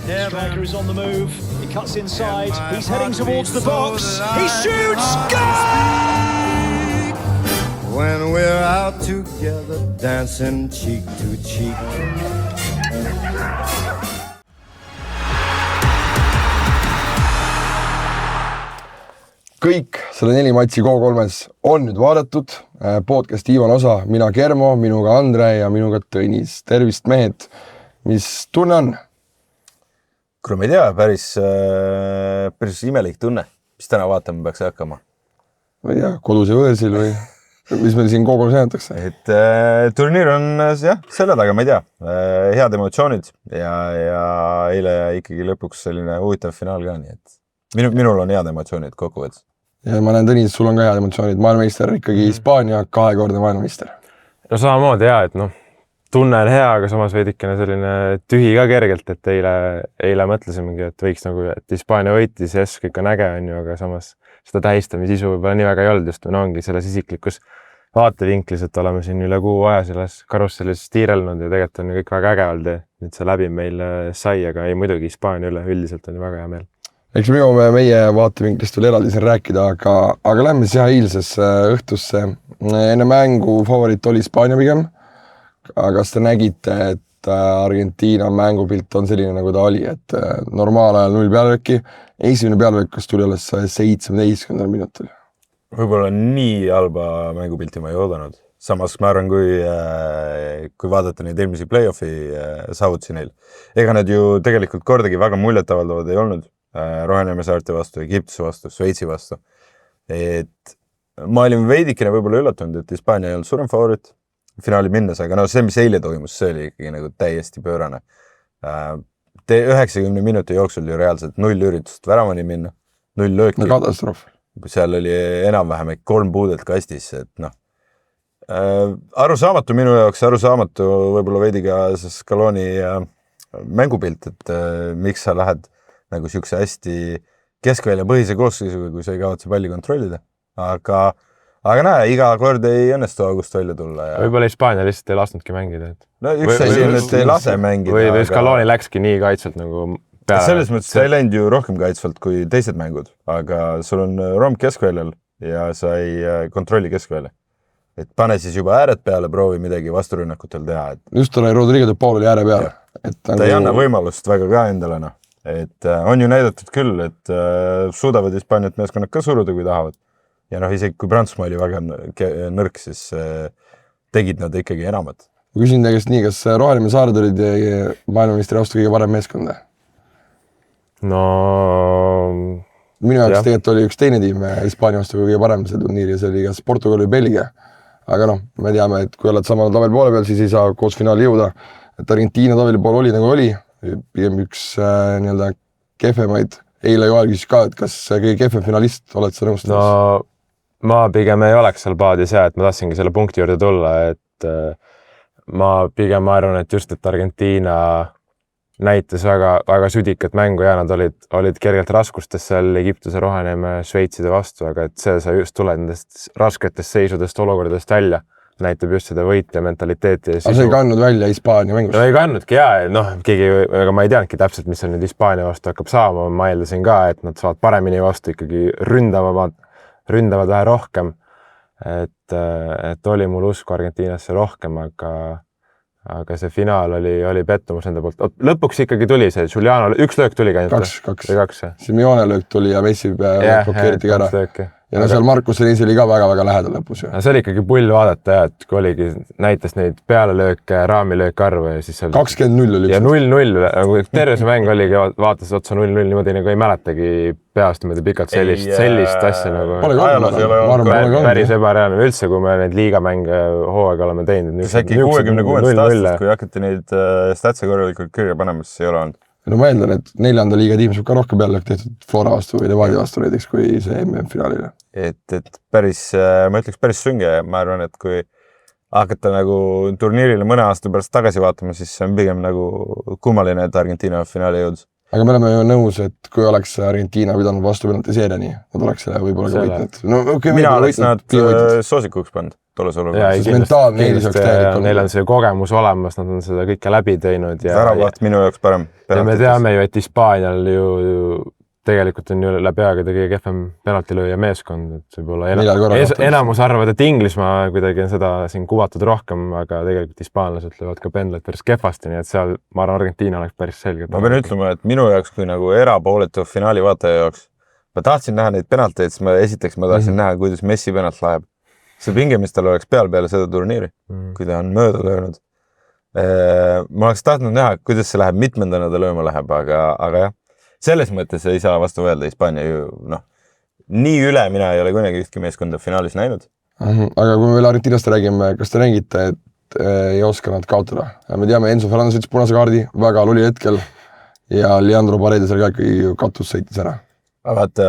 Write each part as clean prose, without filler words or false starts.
Striker is on the move. He cuts inside. He's heading towards the box. He shoots. Goal! When we're out together, dancing cheek to cheek. Kõik selle 4 matši Go3-s on nüüd vaadatud. Podcast Ivan osa, mina Kermo, minuga Andre ja minuga Tõnis. Tervist mehed, mis tunne on? Kuule, ma ei tea, päris imelik tunne. Mis täna vaatama peaks hakkama? Ma ei tea, kodus ja võõrsil või mis meil siin Go3-s näidatakse? Turniir on selle taga, ma ei tea. Head emotsioonid ja eile ikkagi lõpuks selline huvitav finaal ka, nii et minul on head emotsioonid kokkuvõttes. Ja ma näen, Tõnis, sul on ka head emotsioonid. Maailmameister ikkagi Hispaania, 2-kordne maailmameister. No samamoodi hea, et tunne on hea, aga samas veidikene selline tühi ka kergelt, et eile mõtlesimegi, et võiks et Hispaania võitis, yes, kõik on äge, on ju, aga samas seda tähistamissisu võib-olla nii väga ei olnud just, ongi selles isiklikus vaatevinklis, et oleme siin üle kuu aja selles karussellis tiirelnud ja tegelikult on ju kõik väga äge olnud ja nüüd see läbi meil sai, aga ei muidugi Hispaania üle üldiselt on ju väga hea meel. Eks me jõuame meie vaatevinklist veel eraldi siin rääkida, aga lähme siis õhtulisse õhtusse. Enne mängu favoriit oli Hispaania pigem. Aga kas te nägite, et Argentiina mängupilt on selline, nagu ta oli, et normaalajal 0 pealvõki, esimene pealvõkkus tuli alles 17. minutil? Võib-olla nii halba mängupilti ma ei oodanud. Samas ma arvan, kui vaadata neid eelmisi play-offi saavutusi neil. Ega nad ju tegelikult kordagi väga muljetavaldavad ei olnud. Roheneeme saarte vastu, Egiptuse vastu, Šveitsi vastu. Et ma olin veidikene võib-olla üllatunud, et Hispaania ei olnud suurem favoriit finaali minnes, aga see, mis eile toimus, see oli ikkagi nagu täiesti pöörane. 90 minuti jooksul ju reaalselt 0 üritust väravani minna, 0 lööki. No katastroof. Seal oli enam-vähem 3 puudet kastis, et arusaamatu minu jaoks, arusaamatu võib-olla veidi ka Scaloni mängupilt, et miks sa lähed nagu siukse hästi keskvälja põhise koosseisuga, kui sa ei kavatse palli kontrollida. Aga näe, iga kord ei õnnestu august välja tulla. Ja võib-olla Hispaania lihtsalt ei lasknudki mängida. No üks asi on, et ei lase mängida. Või Scaloni läkski nii kaitsvalt nagu peale. Selles mõttes ta ei läinud ju rohkem kaitsvalt kui teised mängud, aga sul on romp keskväljal ja sa ei kontrolli keskvälja. Et pane siis juba ääred peale, proovi midagi vasturünnakutel teha. Just oli Rodrigo de Paul oli ääre peale. Ta ei anna võimalust väga ka endale. Et on ju näidatud küll, et suudavad Hispaaniat meeskonnad ka suruda, kui tahavad. Ja isegi kui Prantsusmaa oli väga nõrk, siis tegid nad ikkagi enamat. Ma küsin tegest nii, kas Roheline Saared olid maailmameistri vastu kõige parem meeskonda? No minu jaoks tegelikult oli üks teine tiim Hispaania vastu kõige parem see turniiri, see oli kas Portugal või Belgia. Aga me teame, et kui oled sama tabeli poole peal, siis ei saa koos finaali jõuda. Et Argentiina tabeli pool oli nagu oli. Pigem üks kehvemaid. Eile Joel küsis ka, et kas kõige kehvem finalist oled sa nõustas? No ma pigem ei oleks seal paadis et ma tahtsingi selle punkti juurde tulla, et ma pigem arvan, et just, et Argentiina näitas väga südikat mängu ja nad olid kergelt raskustes seal Egiptuse Roheneeme Šveitside vastu, aga et see sa just tuled nendest rasketest seisudest olukordadest välja. Näitab just seda võitja mentaliteeti. Aga see ei kannud välja Hispaania mängus? No ei kannudki aga ma ei teadnudki täpselt, mis seal nüüd Hispaania vastu hakkab saama. Ma eeldasin ka, et nad saavad paremini vastu ikkagi ründavad vähe rohkem. Et oli mul usku Argentiinasse rohkem, aga see finaal oli pettumus enda poolt. Lõpuks ikkagi tuli see Juliano, üks löök tuli ka. Kaks. Simeone löök tuli ja Messi blokeeriti ära. Ja seal Markus Reis oli ka väga-väga lähedal lõpus. See oli ikkagi pull vaadata, et kui oligi, näitas neid pealelööke, raamilööke arvu ja siis 20-0 oli. Ja 0-0, terve see mäng oligi, vaatasid otsa 0-0, niimoodi nagu ei mäletagi peast niimoodi pikalt sellist asja nagu. Päris ebareaalne üldse, kui me neid liigamänge hooaega oleme teinud. See äkki 66 aastast, kui hakati neid statse korralikult kõige panemas, ei ole olnud. No ma eeldan, et 4. liiga tiim saab ka rohkem peale tehtud Flora vastu või Levadia vastu näiteks kui see MM-finaalile. Et ma ütleks päris sünge. Ma arvan, et kui hakata nagu turniirile mõne aasta pärast tagasi vaatama, siis see on pigem nagu kummaline, et Argentiina finaali jõudis. Aga me oleme ju nõus, et kui oleks Argentiina pidanud vastu penalti seeriani, nad oleks selle võib-olla ka võitnud. Mina oleks nad soosikuks pannud. tolles Jaa, olukorras. mentaalne eelis oleks täielik neil on see kogemus olemas, nad on seda kõike läbi teinud ja Väravaht minu jaoks parem. Ja me teame ju, et Hispaanial ju tegelikult on ju läbi aegade kõige kehvem penaltilööja meeskond, et võib-olla enamus arvavad, et Inglismaa kuidagi on seda siin kuvatud rohkem, aga tegelikult hispaanlased löövad ka pendleid päris kehvasti, nii et seal ma arvan, Argentiina oleks päris selgelt. Ma pean ütlema, et minu jaoks kui nagu erapooletu finaali vaataja jaoks, ma tahtsin näha neid penalteid, siis ma tahtsin näha, kuidas Messi penalt läheb. See pinge, mis tal oleks peale seda turniiri, kui ta on mööda löönud. Ma oleks tahtnud näha, kuidas see läheb, mitmendana ta lööma läheb, aga jah. Selles mõttes ei saa vastu öelda Hispaania ju, nii üle mina ei ole kunagi ühtki meeskonda finaalis näinud. Aga kui me veel Argentiinast räägime, kas te nägite, et ei oska nad kaotada? Me teame, Enzo Fernandez ütles punase kaardi, väga luli hetkel ja Leandro Paredes oli ka ikkagi katus sõitis ära. Vaata,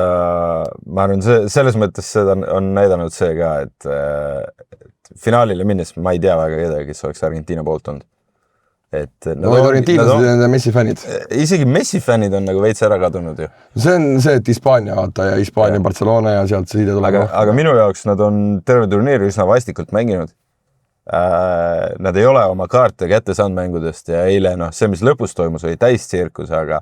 ma arvan, selles mõttes seda on näidanud see ka, et finaalile minnes ma ei tea väga kedagi, kes oleks Argentiina poolt olnud. Argentiinlased ja Messi fännid. Isegi Messi fännid on nagu veits ära kadunud ju. See on see, et Hispaania vaata ja Hispaania, Barcelona ja sealt see side tuleb. Aga minu jaoks nad on terve turniiri üsna vastikult mänginud. Nad ei ole oma kaarte kätte saanud mängudest ja eile see, mis lõpus toimus, oli täistsirkus, aga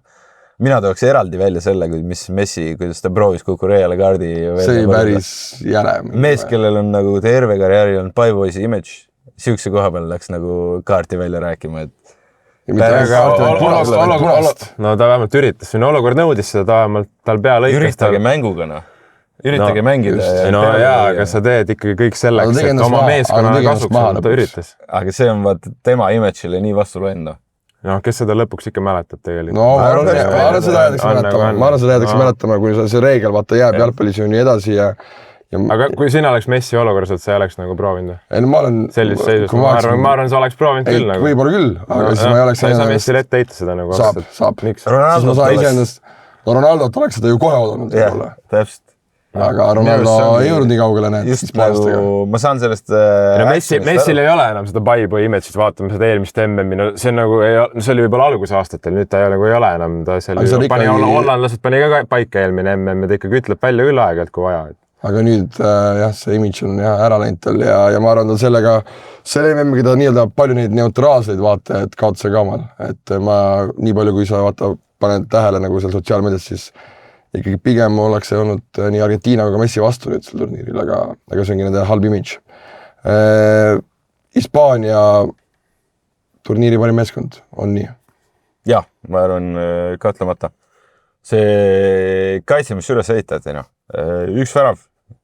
mina tooks eraldi välja selle, mis Messi, kuidas ta proovis Kukureale kaardi. See oli päris jäle. Mees, kellel on nagu terve karjääri on Paivoisi image, siukse koha peal läks nagu kaarti välja rääkima, et No ta vähemalt üritas, siin olukord nõudis seda, ta vähemalt tal pea lõikas. Üritage mänguga, Üritage mängida. Aga sa teed ikkagi kõik selleks, et oma meeskonnale kasuks ta üritas. Aga see on vaata tema image'ile nii vastu loend. Kes seda lõpuks ikka mäletab tegelikult? Ma arvan seda jäädeks mäletama, kui see reegel vaata jääb jalgpallis ju nii edasi ja aga kui sina oleks Messi olukorras, et sa ei oleks nagu proovinud? Ma olen... Sellist seisust, ma arvan, sa oleks proovinud küll. Võib-olla küll, aga siis ma ei oleks... Sa ei saa Messile ette heita seda nagu... Saab. Siis ma saan iseendast... Ronaldot oleks seda ju kohe odanud. Jah, täpselt. Aga Ronaldo ei jõudnud nii kaugele need hispaanlastega. Ma saan sellest... Messil ei ole enam seda Paibo image'it, vaatame seda eelmist MM-i. See oli võib-olla alguse aastatel, nüüd ta ei ole enam. Hollandlased pani ka paika eelmine MM, ta ikkagi ütleb välja küll aeg-ajalt, kui vaja. Aga nüüd see image on ära läinud tal ja ma arvan, sellega, selle MM-iga ta nii-öelda palju neid neutraalseid vaatajaid kaotuse kaamal. Et ma nii palju, kui sa paned tähele nagu seal sotsiaalmeedias, siis ikkagi pigem ollakse olnud nii Argentiina kui ka Messi vastu nüüd sel turniiril, aga see ongi nende halb image. Hispaania turniiri parim meeskond on nii? Jah, ma arvan kahtlemata. See kaitse, mis üles ehitati, üks värav,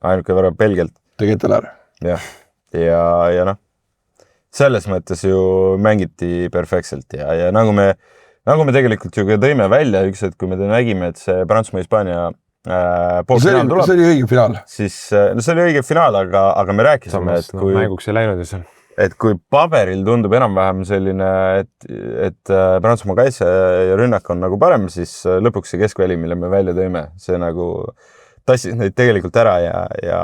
ainuke värav Belgialt. Tegid tal ära. Jah, ja selles mõttes ju mängiti perfektselt ja nagu me tegelikult ju tõime välja üks, et kui me nägime, et see Prantsusmaa-Hispaania poolfinaal tuleb. See oli õige finaal. Siis, see oli õige finaal, aga me rääkisime, et kui... Mänguks ei läinud ju seal. Et kui paberil tundub enam-vähem selline, et Prantsusmaa kaitse ja rünnak on nagu parem, siis lõpuks see keskväli, mille me välja tõime, see nagu tassis neid tegelikult ära ja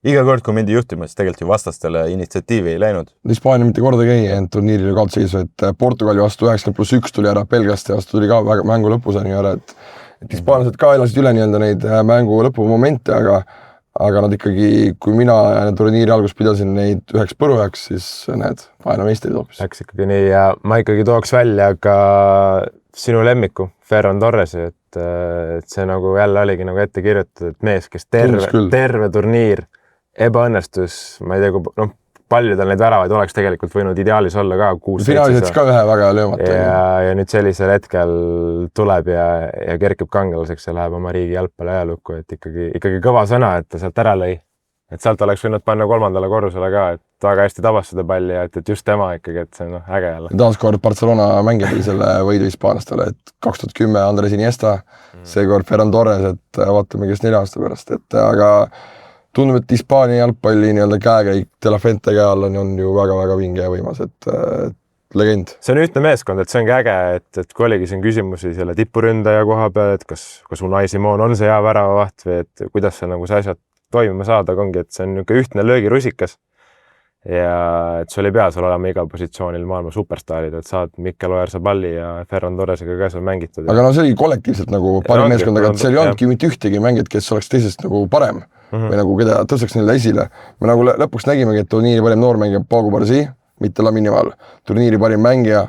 iga kord, kui mindi juhtima, siis tegelikult ju vastastele initsiatiivi ei läinud. Hispaania mitte kordagi ei jäänud turniiril kaotseisu, et Portugali vastu 90+1 tuli ära, Belgiaste vastu tuli ka mängu lõpuseni ära, et hispaanlased ka elasid üle nii-öelda neid mängu lõpumomente, aga nad ikkagi, kui mina turniiri algus pidasin neid üheks põrujaks, siis need vaena meistrid hoopis. Läks ikkagi nii ja ma ikkagi tooks välja ka sinu lemmiku, Ferran Torresi, et see nagu jälle oligi nagu ette kirjutatud, et mees, kes terve turniir ebaõnnestus, ma ei tea, kui paljudel neid väravaid oleks tegelikult võinud ideaalis olla ka 6-7. Finaalis ka ühe väga löömata. Ja nüüd sellisel hetkel tuleb ja kerkib kangelaseks ja läheb oma riigi jalgpalli ajalukku, et ikkagi kõva sõna, et ta sealt ära lõi. Et sealt oleks võinud panna 3. korrusele ka, et väga hästi tabas seda palli ja et just tema ikkagi, et see on äge jälle. Taaskord Barcelona mängib selle võidu hispaanlastele, et 2010 Andres Iniesta, seekord Ferran Torres, et vaatame, kes 4 aasta pärast, et aga tundub, et Hispaania jalgpalli nii-öelda käekäik De La Fuente käe all on ju väga-väga vinge ja võimas, et legend. See on ühtne meeskond, et see ongi äge, et kui oligi siin küsimusi selle tippuründaja koha peal, et kas Unai Simon on see hea väravavaht või et kuidas see nagu see asjad toimima saada, ongi, et see on niisugune ühtne löögirusikas ja et sul ei pea seal olema igal positsioonil maailma superstaarid, et saad Mikel Oyarzabali ja Ferran Torresega ka seal mängitud. Aga see oli kollektiivselt nagu parim meeskond, aga seal ei olnudki mitte ühtegi mängijat, kes oleks teisest nagu parem. või nagu keda tõstaks neile esile. Me nagu lõpuks nägimegi, et turniiri parim noormängija Pago Barsi, mitte Lamine Yamal. Turniiri parim mängija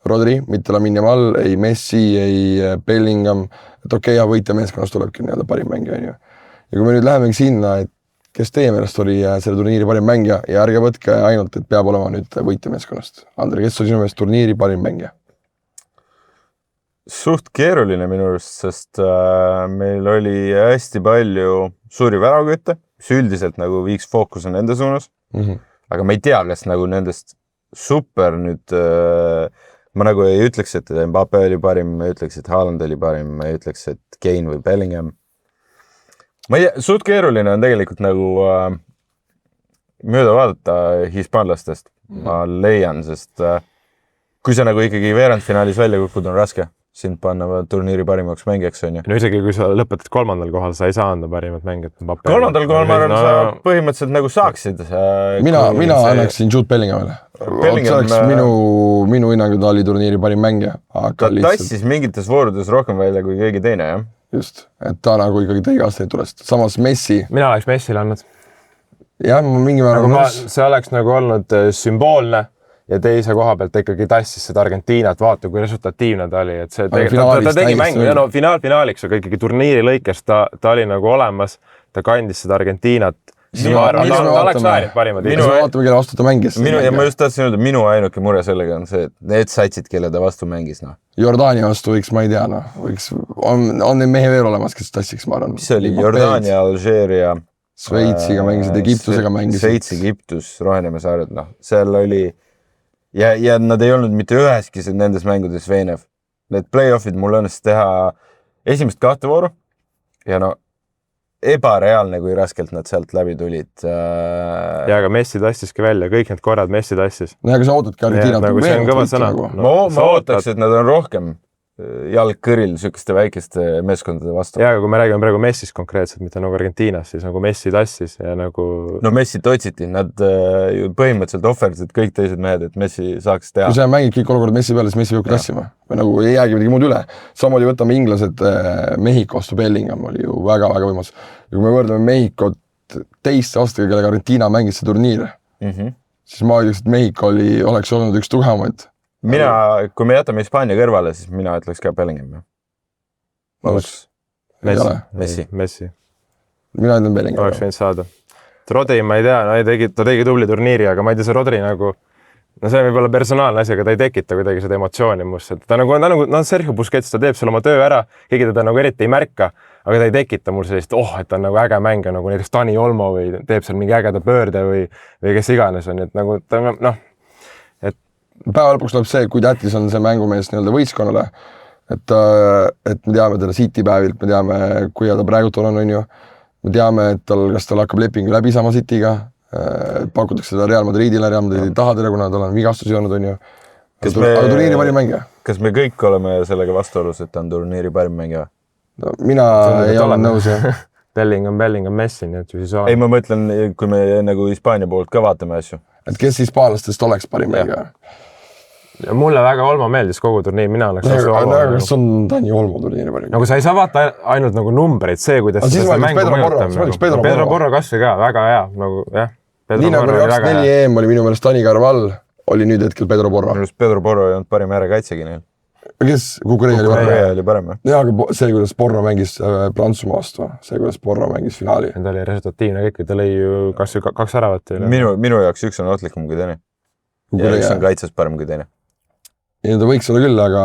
Rodri, mitte Lamine Yamal, ei Messi, ei Bellingham. Et okei, võitja meeskonnast tulebki nii-öelda parim mängija. Ja kui me nüüd lähemegi sinna, et kes teie meelest oli selle turniiri parim mängija ja ärge võtke ainult, et peab olema nüüd võitja meeskonnast. Andre, kes on sinu meelest turniiri parim mängija? Suht keeruline minu arust, sest meil oli hästi palju suuri väravkütte, mis üldiselt nagu viiks fookuse nende suunas. Aga ma ei tea, kas nagu nendest super nüüd, ma nagu ei ütleks, et Mbappe oli parim, ma ei ütleks, et Haaland oli parim, ma ei ütleks, et Kane või Bellingham. Ma ei tea, suht keeruline on tegelikult nagu mööda vaadata hispaanlastest, ma leian, sest kui sa nagu ikkagi veerandfinaalis välja kukud, on raske sind panna turniiri parimaks mängijaks, on ju. No isegi kui sa lõpetad 3. kohal, sa ei saa anda parimat mängijat. 3. kohal ma arvan, sa põhimõtteliselt nagu saaksid. Mina annaksin Jude Bellinghamile. See oleks minu hinnangu, ta oli turniiri parim mängija. Ta tassis mingites voorudes rohkem välja kui keegi teine, jah? Just, et ta nagu ikkagi tõi aastaid tulest. Samas Messi. Mina oleks Messile andnud. Jah, ma mingi määral see oleks nagu olnud sümboolne ja teise koha pealt ikkagi tassis seda Argentiinat, vaata kui resultatiivne ta oli, et see ta tegi mängu ja no finaaliks, aga ikkagi turniiri lõikes ta oli nagu olemas, ta kandis seda Argentiinat. Ma arvan, ta oleks väärinud parimad. Vaatame, kelle vastu ta mängis. Ja ma just tahtsin öelda, minu ainuke mure sellega on see, et need satsid, kelle ta vastu mängis. Jordaania vastu võiks, ma ei tea, on neid mehe veel olemas, kes tassiks, ma arvan. Mis oli? Jordaania, Alžeeria. Šveitsiga mängisid, Egiptusega mängisid. Šveits, Egiptus, Rohenemäe saared, seal oli ja nad ei olnud mitte üheski nendes mängudes veenev. Need play-offid mul õnnes teha esimest 2 vooru ja ebareaalne, kui raskelt nad sealt läbi tulid. Ja aga Messi tassiski välja, kõik need korrad Messi tassis. No aga sa ootadki Argentiinat. Nagu see on kõva sõna. Ma ootaks, et nad on rohkem jalg kõril sükeste väikeste meeskondade vastu. Ja kui me räägime praegu Messist konkreetselt, mitte nagu Argentiinas, siis nagu Messi tassis ja nagu... No Messit otsiti, nad põhimõtteliselt ohverdasid kõik teised mehed, et Messi saaks teha. Kui sa mängid kõik olukorrad Messi peale, siis Messi peabki tassima. Või nagu ei jäägi midagi muud üle. Samamoodi võtame inglased Mehhiko vastu Bellingham oli ju väga-väga võimas. Ja kui me võrdleme Mehhikot teiste aastaga, kellega Argentiina mängis see turniir, siis ma ütleks, et Mehhiko oleks olnud üks tugevamaid. Kui me jätame Hispaania kõrvale, siis mina ütleks ka Bellingham. Messi. Mina ütlen Bellingham. Oleks võinud saada. Rodri, ma ei tea, ta tegi tubli turniiri, aga ma ei tea, see Rodri nagu, see on võib-olla personaalne asi, aga ta ei tekita kuidagi seda emotsiooni muust. Ta on Sergio Busquets, ta teeb seal oma töö ära, keegi teda nagu eriti ei märka, aga ta ei tekita mul sellist, et ta on nagu äge mängija, nagu näiteks Dani Olmo või teeb seal mingi ägeda pöörde või kes iganes on, et nagu ta päeva lõpuks tuleb see, kui tähtis on see mängumees nii-öelda võistkonnale, et me teame teda City päevilt, me teame, kui ta praegult on ju, me teame, et kas tal hakkab lepingu läbi sama Cityga, pakutakse seda Real Madridile, Real Madridi taha teda, kuna tal on vigastusi olnud, on ju. Aga turniiri parim mängija. Kas me kõik oleme sellega vastuolus, et ta on turniiri parim mängija? No, mina ei ole nõus, jah. Bellingham, Messi, nii et siis olen. Ei, ma mõtlen, kui me nagu Hispaania poolt ka vaatame asju. Et kes hispaanlastest oleks parim mängija? Ja mulle väga Olmo meeldis kogu turniir, mina oleks Olmo. Kas on Dani Olmo turniiri parim? Nagu sa ei saa vaata ainult nagu numbreid, see, kuidas seda mängu mõjutab. Pedro Porro kasvõi ka, väga hea. Nii nagu 24 EM oli minu meelest Dani Carval, oli nüüd hetkel Pedro Porro. Pedro Porro ei olnud parim äärekaitsegi neil. Kes? Kukureia oli parem. Jaa, aga see, kuidas Porro mängis Prantsusmaa vastu, see, kuidas Porro mängis finaali. Ta oli resultatiivne kõik, ta lõi ju kas 2 säravat. Minu jaoks üks on ohtlikum kui teine. Ja üks on kaitses parem kui teine. Ja ta võiks olla küll, aga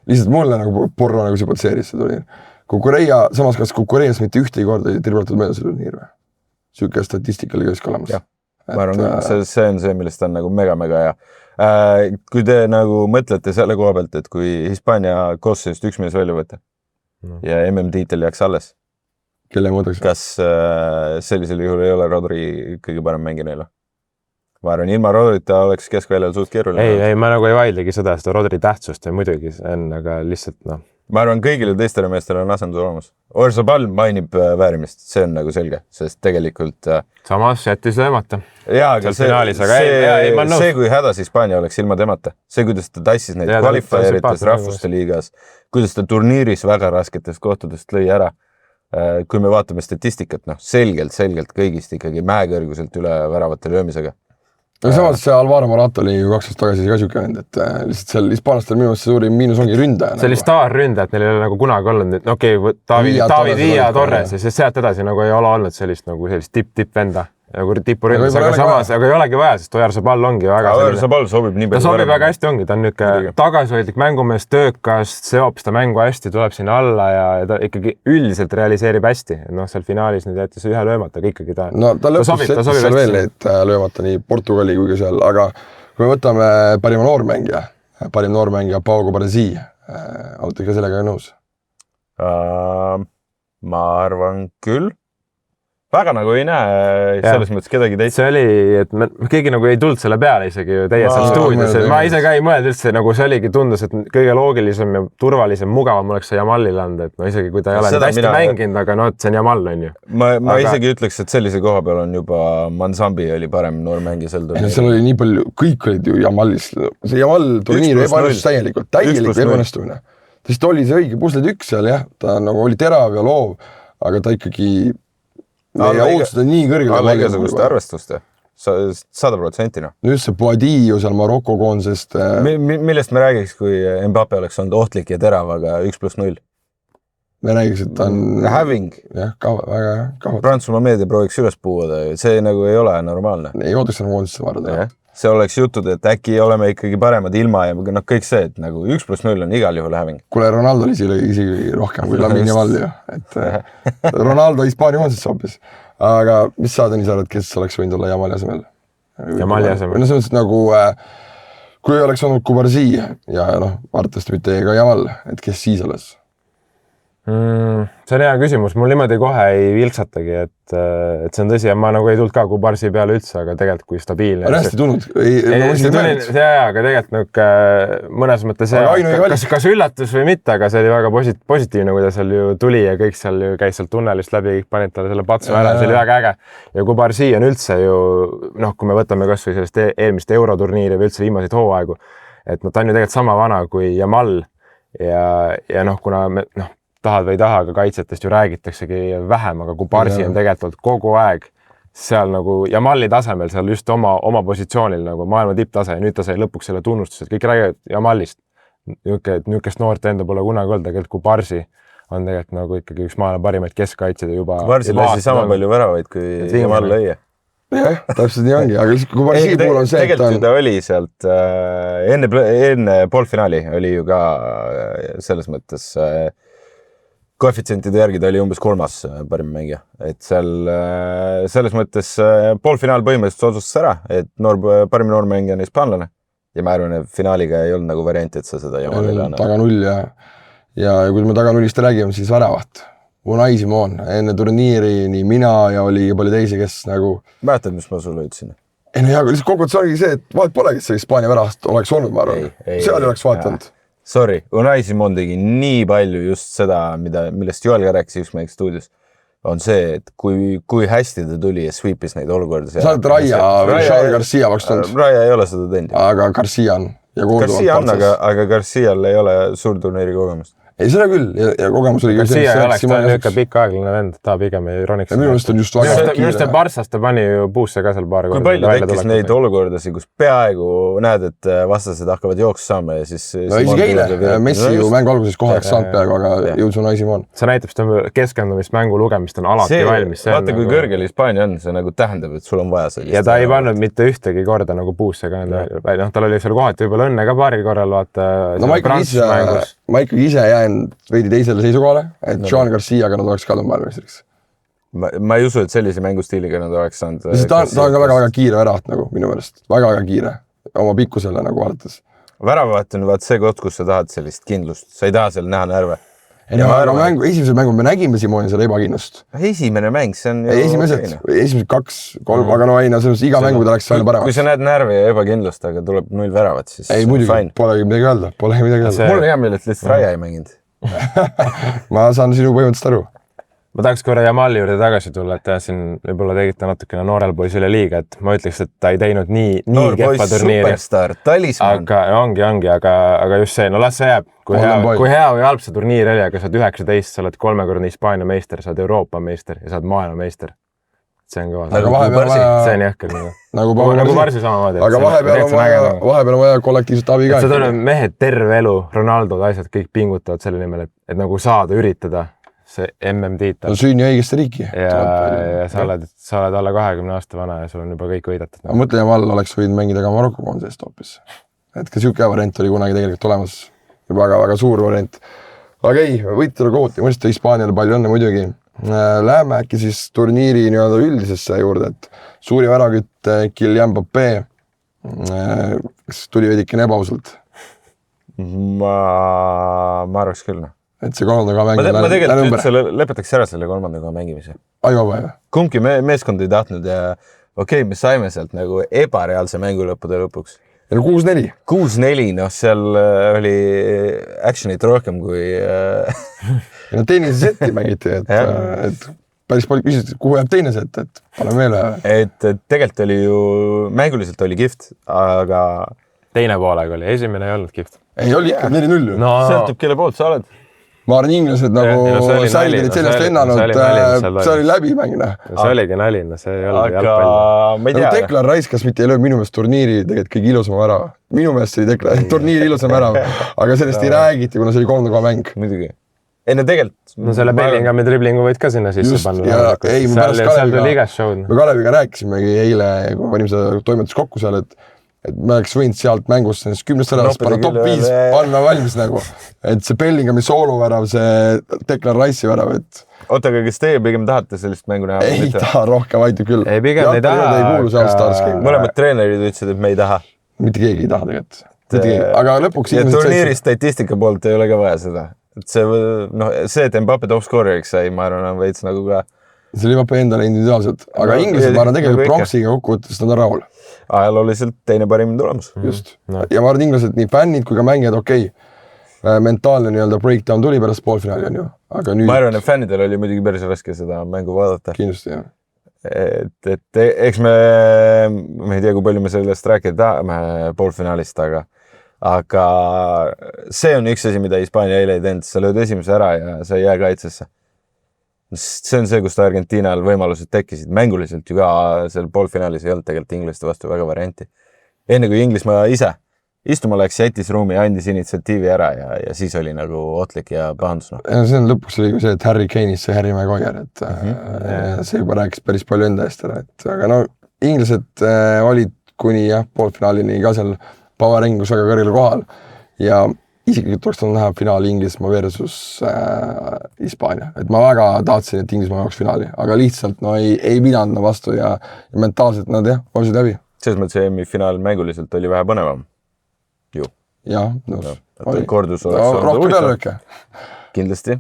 lihtsalt mulle nagu Porro nagu sümpatseeris see turniir. Kukureia, samas kas Kukureias mitte ühtegi korda ei triplatud mööda see turniir või? Süüke statistika oli kõik olemas. Jah, ma arvan, see on see, millest on nagu mega hea. Kui te nagu mõtlete selle koha pealt, et kui Hispaania koosseisust üks mees välja võtta ja MM-tiitel jääks alles, kelle mõõdaks? Kas sellisel juhul ei ole Rodri kõige parem mängija neile? Ma arvan, ilma Rodrita oleks keskväljal suht keeruline. Ei, ma nagu ei vaidlegi seda Rodri tähtsust ja muidugi on, aga lihtsalt Ma arvan, kõigile teistele meestele on asendus olemas. Orzabal mainib väärimist, see on nagu selge, sest tegelikult... Samas jättis temata. Jaa, aga see, kui hädas Hispaania oleks ilma temata, see, kuidas ta tassis neid kvalifeerites rahvuste liigas, kuidas ta turniiris väga rasketest kohtadest lõi ära, kui me vaatame statistikat, noh, selgelt kõigist ikkagi mäekõrguselt üle väravate löömisega. No samas see Alvaro Morata oli ju 2 aastat tagasi ka siuke vend, et lihtsalt seal hispaanlastel minu meelest suurim miinus ongi ründaja. See oli staarründajat, neil ei ole nagu kunagi olnud, et okei, David Villa Torres ja siis sealt edasi nagu ei ole olnud sellist tipp venda. Nagu tipuründas, aga ei olegi vaja, sest Oyarzabal ongi väga Oyarzabal sobib nii palju. Ta sobib väga hästi ongi, ta on niisugune tagasihoidlik mängumees, töökas, seob seda mängu hästi, tuleb sinna alla ja ta ikkagi üldiselt realiseerib hästi. Noh, seal finaalis nüüd jättis ühe löömata, aga ikkagi ta lõpus sättis seal veel neid löömata nii Portugali kui ka seal, aga kui me võtame parim noormängija Pau Cubarsí, olete ka sellega nõus? Ma arvan küll. Väga nagu ei näe selles mõttes kedagi teist. See oli, et keegi nagu ei tulnud selle peale isegi ju teie seal stuudios. Ma ise ka ei mõelnud üldse, nagu see oligi tundus, et kõige loogilisem ja turvalisem, mugavam oleks see Jamalile anda, et no isegi kui ta ei ole hästi mänginud, aga no, et see on Jamal, on ju. Ma isegi ütleks, et sellise koha peal on juba Manzambi oli parem noormängi sel turniiril. Seal oli nii palju, kõik olid ju Jamalist. See Jamal turniir ebaõnnestus täielikult ebaõnnestumine. Sest oli see õige pusletükk seal, jah, ta nagu oli terav ja loov, aga ta ikkagi meie ootused on nii kõrgel. Alla igasuguste arvestuste, 100%. No just see Boadi ju seal Maroko koondisest. Millest me räägiks, kui Mbappe oleks olnud ohtlik ja terav, aga 1+0? Me räägiks, et ta on... Having. Jah, väga kahvat. Prantsusmaa meedia prooviks üles puuda, see nagu ei ole normaalne. Ei ootaks enam koondisse varada. See oleks jutud, et äkki oleme ikkagi paremad ilma ja noh, kõik see, et nagu 1+0 on igal juhul Having. Kuule, Ronaldo oli isegi rohkem kui Lamine Yamal ju, et Ronaldo Hispaania koondisesse hoopis. Aga mis sa, Tõnis, arvad, kes oleks võinud olla Jamali asemel? Jamali asemel? No see mõttes nagu, kui oleks olnud Cubarsí ja noh, arvatavasti mitte ka Jamal, et kes siis alles? See on hea küsimus, mul niimoodi kohe ei vilksatagi, et see on tõsi ja ma nagu ei tulnud ka Cubarsí peale üldse, aga tegelikult kui stabiilne. On hästi tulnud. Aga tegelikult mõnes mõttes kas üllatus või mitte, aga see oli väga positiivne, kui ta seal ju tuli ja kõik seal ju käis seal tunnelist läbi, kõik panid talle selle patsu ära, see oli väga äge. Ja Cubarsí on üldse ju, noh, kui me võtame kas või sellest eelmist euroturniiri või üldse viimaseid hooaegu, et ta on ju tegelikult sama vana kui Jamal ja noh, kuna me tahad või ei taha, aga kaitsetest ju räägitaksegi vähem, aga Cubarsí on tegelikult kogu aeg seal nagu Jamali tasemel, seal just oma positsioonil nagu maailma tipptase ja nüüd ta sai lõpuks selle tunnustuse, et kõik räägivad Jamalist. Niukest noort enda pole kunagi olnud, tegelikult Cubarsí on tegelikult nagu ikkagi üks maailma parimaid keskkaitsed ja juba... Cubarsí lasi sama palju väravaid kui Jamal lõi. Jah, täpselt nii ongi, aga Cubarsí puhul on see, et tegelikult ta oli sealt enne poolfinaali oli ju ka selles mõttes... koefitsientide järgi ta oli umbes 3. parim mängija, et seal selles mõttes poolfinaal põhimõtteliselt otsustas ära, et parim noormängija on hispaanlane ja ma arvan, et finaaliga ei olnud nagu varianti, et sa seda Jamalile annad. Taga 0 ja kui me taga 0-st räägime, siis väravat. Unai Simon, enne turniiri nii mina ja oli palju teisi, kes nagu... Mäletad, mis ma sulle ütlesin? Ei no hea, lihtsalt kokkuvõttes oligi see, et vahet polegi, et see Hispaania värast oleks olnud, ma arvan. Seal oleks vaatanud. Sorry, Unai Simon tegi nii palju just seda, millest Joel ka rääkis üks mäng stuudios, on see, et kui hästi ta tuli ja sweepis neid olukorda. Sa oled Raia või Sean Garcia vastanud? Raia ei ole seda teinud. Aga Garcia on. Garcia on, aga Garcial ei ole suur turniiri kogemust. Ei, seda küll ja kogemus oli... Garcia ei oleks, ta on niisugune pikaaeglane vend, ta pigem ei roniks. Minu meelest on just väga kiire. Minu meelest Barssas ta pani ju puusse ka seal paar korda. Kui palju tekkis neid olukordasid, kus peaaegu näed, et vastased hakkavad jooksu saama ja siis... No isegi eile, Messi ju mängu alguses kohaks saanud peaaegu, aga jõudis Unai Simon. See näitab seda keskendumist mängu lugemist on alati valmis. Vaata, kui kõrgel Hispaania on, see nagu tähendab, et sul on vaja sellist... Ja ta ei pannud mitte ühtegi korda nagu puusse ka. Tal oli seal kohati võib-olla õnne ka paaril korral, vaata... Ma ikkagi ise jään veidi teisele seisukohale, et Sean Garciaga nad oleks kadun maailmeistriks. Ma ei usu, et sellise mängustiiliga nad oleks saanud... Ta on ka väga kiire väravat nagu minu meelest. Väga kiire oma pikkusele nagu vaadates. Väravat on vaat see koht, kus sa tahad sellist kindlust. Sa ei taha seal näha närve. Esimesel mängu me nägime Simoni seal ebakindlust. Esimene mäng, see on... Esimesed 2-3, aga no ei, iga mängu ta läks palju paremaks. Kui sa näed närve ja ebakindlust, aga tuleb 0 väravat, siis... Ei, muidugi, polegi midagi öelda. Mul on hea meel, et lihtsalt Raia ei mänginud. Ma saan sinu põhimõtteliselt aru. ma tahaks korra Jamali juurde tagasi tulla, et siin võib-olla tegite natukene noorel poisile liiga, et ma ütleks, et ta ei teinud nii kehva turniiri. Superstar, talisman. Aga ongi, aga just see, no las see jääb. Kui hea või halb see turniir oli, aga sa oled 19, sa oled 3-kordne Hispaania meister, sa oled Euroopa meister ja sa oled maailma meister. See on kõva. Aga vahepeal see on jahkel. Nagu Varsi samamoodi. Aga vahepeal on vaja kollektiivset abi ka. See tuleb mehed terve elu, Ronaldo, asjad kõik pingutavad selle nimel, et nagu saada, üritada see MM-tiitel. No süüni õigesse riiki. Ja sa oled alla 20 aasta vana ja sul on juba kõik võidatud. Ma mõtlen, Jamal oleks võinud mängida ka Maroko koondisest hoopis. Et ka siuke variant oli kunagi tegelikult olemas. Väga suur variant. Aga ei, võitjale kohut ja mõista Hispaaniale palju õnne muidugi. Läheme äkki siis turniiri nii-öelda üldisesse juurde, et suuri värakütt Kylian Mbappé tuli veidikene ebausalt. Ma arvaks küll. Et see kolmandaga mängimine ma tegelikult üldse lõpetaks ära selle kolmandaga mängimise. Ai vaba jah? Kumbki meeskond ei tahtnud ja okei, me saime sealt nagu ebareaalse mängu lõpuks. 6-4. 6-4, noh seal oli actionit rohkem kui... No teinise seti mängiti, et päris palju küsiti, kuhu jääb teine set, et paneme veel ühe. Et tegelikult oli ju, mänguliselt oli kihvt, aga... Teine poolega oli, esimene ei olnud kihvt. Ei, oli ikka 4-0 ju. No, sõltub, kelle poolt sa oled. Ma arvan, inglased nagu sälgid sellest ennanud, see oli läbimängne. See oligi nalina, see ei olnud jalgpall. Ma ei tea. Declan Rice, kas mitte ei löö minu meelest turniiri tegelikult kõige ilusama ära. Minu meelest see oli turniiri ilusam ära, aga sellest ei räägiti, kuna see oli kolmanda mäng. Muidugi. Ei, no tegelikult... No selle Bellingami driblingu võid ka sinna sisse panna. Seal tuli igas show'd. Me Kaleviga rääkisimegi eile, kui panime seda toimetus kokku seal, et me oleks võinud sealt mängust 10 sõnast panna top 5, panna valmis nagu. Et see Bellingami sooluvärav, see Declan Rice'i värav, et... Oota, aga kas teie pigem tahate sellist mängu näha? Ei taha rohkem aitu küll. Ei, pigem ei taha. Ei kuulu see All-Starski. Mõlemad treenerid ütlesid, et me ei taha. Mitte keegi ei taha tegelikult. Aga lõpuks... Ja turniiri statistika poolt ei ole ka vaja seda. Et see, et Mbappé top-scooriks sai, ma arvan, on veits nagu ka... See oli Mbappé endale individuaalselt. Aga inglased, ma arvan, tegelikult pronksiga kokkuvõttes nad on rahul. Ajalooliselt teine parim tulemus. Just. Ja ma arvan, inglased nii fännid kui ka mängijad, okei. Mentaalne nii-öelda breakdown tuli pärast poolfinaali on ju. Aga nüüd... Ma arvan, et fännidel oli muidugi päris raske seda mängu vaadata. Kindlasti, jah. Et eks me ei tea, kui palju me sellest rääkida tahame poolfinaalist, aga see on üks asi, mida Hispaania eile ei teinud. Sa lööd esimese ära ja sa ei jää kaitsesse. See on see, kus Argentiinal võimalused tekkisid. Mänguliselt ju ka seal poolfinaalis ei olnud tegelikult inglaste vastu väga varianti. Enne kui Inglismaa ise istuma läks, jättis ruumi, andis initsiatiivi ära ja siis oli nagu ohtlik ja pahandus. See on lõpuks oli see, et Harry Kane'is see Harry Maguire, et see juba rääkis päris palju enda eest ära. Aga no inglased olid kuni poolfinaalini ka seal powerringus väga kõrgel kohal ja isiklikult oleks tulnud näha finaali Inglismaa versus Hispaania. Et ma väga tahtsin, et Inglismaa jaoks finaali, aga lihtsalt ei pidanud vastu ja mentaalselt nad olid läbi. Selles mõttes EM-finaal mänguliselt oli vähe põnevam. Ju. Jah, kordus oleks rohkem pealelööke. Kindlasti.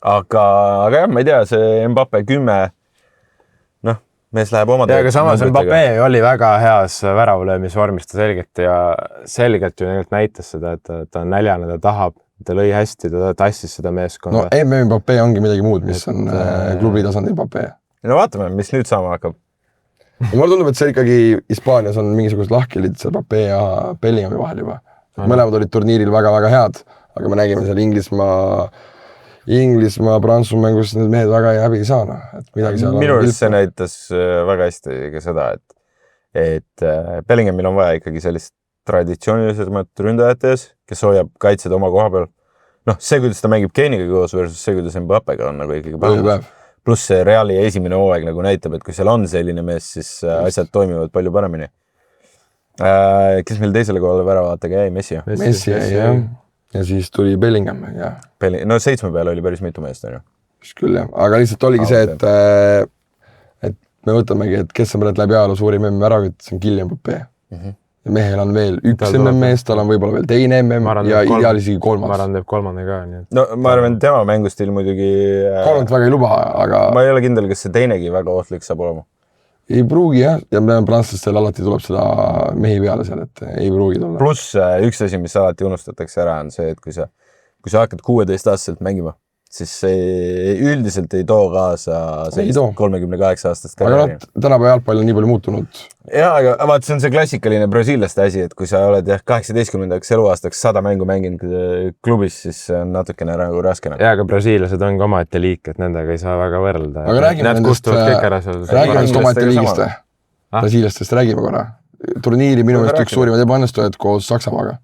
Aga jah, ma ei tea, see Mbappé 10, mees läheb oma aga samas Mbappé oli väga heas väravlöömisvormis, ta selgelt ju näitas seda, et ta on näljane, ta tahab, ta lõi hästi, ta tassis seda meeskonda. No MM Mbappé ongi midagi muud, mis on klubi tasandi Mbappé. No vaatame, mis nüüd saama hakkab. Mulle tundub, et see ikkagi Hispaanias on mingisugused lahkelid seal Mbappé ja Bellingami vahel juba. Mõlemad olid turniiril väga-väga head, aga me nägime seal Inglismaa, Prantsusmaa mängus need mehed väga häbi ei saana. Minu arust see näitas väga hästi ka seda, et Bellingamil on vaja ikkagi sellist traditsiooniliselt ründajate ees, kes hoiab kaitsed oma koha peal. See, kuidas ta mängib Kane'iga koos versus see, kuidas Mbappéga on nagu ikkagi päev. Pluss see Reali esimene hooaeg nagu näitab, et kui seal on selline mees, siis asjad toimivad palju paremini. Kes meil teisele kohale väravaatega jäi? Messi? Messi jäi, jah. Ja siis tuli Bellingham, jah. No 7 peal oli päris mitu meest, on ju? Just küll, jah. Aga lihtsalt oligi see, et me võtamegi, et kes on mõned läbi ajaloo suurim MM-väravüt, see on Kylian Mbappé. Ja mehel on veel üks MM-mees, tal on võib-olla veel teine MM ja ideaalis isegi kolmas. Ma arvan, teeb kolmanda ka. No ma arvan, tema mängustil muidugi... Kolmand väga ei luba, aga... Ma ei ole kindel, kas see teinegi väga ohtlik saab olema. Ei pruugi, jah. Ja prantslastel alati tuleb seda mehi peale seal, et ei pruugi tulla. Pluss üks asi, mis alati unustatakse ära, on see, et kui sa hakkad 16-aastaselt mängima, siis see üldiselt ei too kaasa sellist 38-aastast karjääri. Aga tänapäeva jalgpall on nii palju muutunud. Jaa, aga vaat see on see klassikaline brasiillaste asi, et kui sa oled 18 eluaastaks 100 mängu mänginud klubis, siis see on natukene nagu raske. Jaa, aga brasiillased on ka omaette liik, et nendega ei saa väga võrrelda. Aga räägime nendest omaette liigist. Brasiillastest räägime korra. Turniiri minu eest üks suurimad ebaõnnestujad koos Saksamaaga.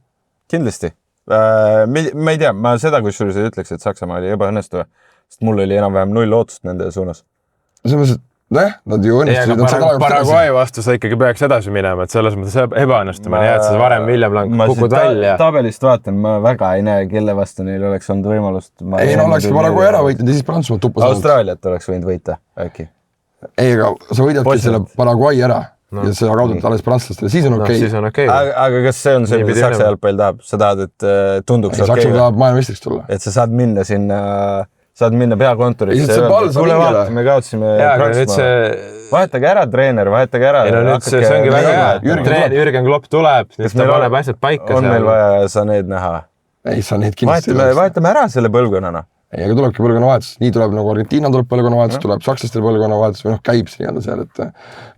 Kindlasti. Ma ei tea, ma seda kusjuures ei ütleks, et Saksamaa oli ebaõnnestuja, sest mul oli enam-vähem 0 ootust nende suunas. Selles mõttes, nad ju õnnestusid. Paraguay vastu sa ikkagi peaks edasi minema, et selles mõttes ebaõnnestumine jääd sa varem William Lang kukud välja. Tabelist vaatan, ma väga ei näe, kelle vastu neil oleks olnud võimalust. Ei, olekski Paraguay ära võitnud ja siis Prantsusmaalt tuppa saanud. Austraaliat oleks võinud võita, äkki. Ei, aga sa võidadki selle Paraguay ära ja sa kaudad alles prantslastele, siis on okei. Aga kas see on see, mida Saksa jalgpall tahab? Sa tahad, et tunduks okei? Saksa tahab maailmamestriks tulla. Et sa saad minna sinna, saad minna peakontorisse. Kuule vaata, me kaotsime Prantsusmaa. Vahetage ära treener, vahetage ära. See ongi väga hea. Jürgen Klopp tuleb, nüüd ta paneb asjad paika. On meil vaja sa need näha? Ei, sa need kindlasti. Vahetame ära selle põlvkonnana. Ei, aga tulebki põlvkonnavahetus. Nii tuleb nagu Argentiina tuleb põlvkonnavahetus, tuleb sakslastel põlvkonnavahetus või käib see nii-anda seal, et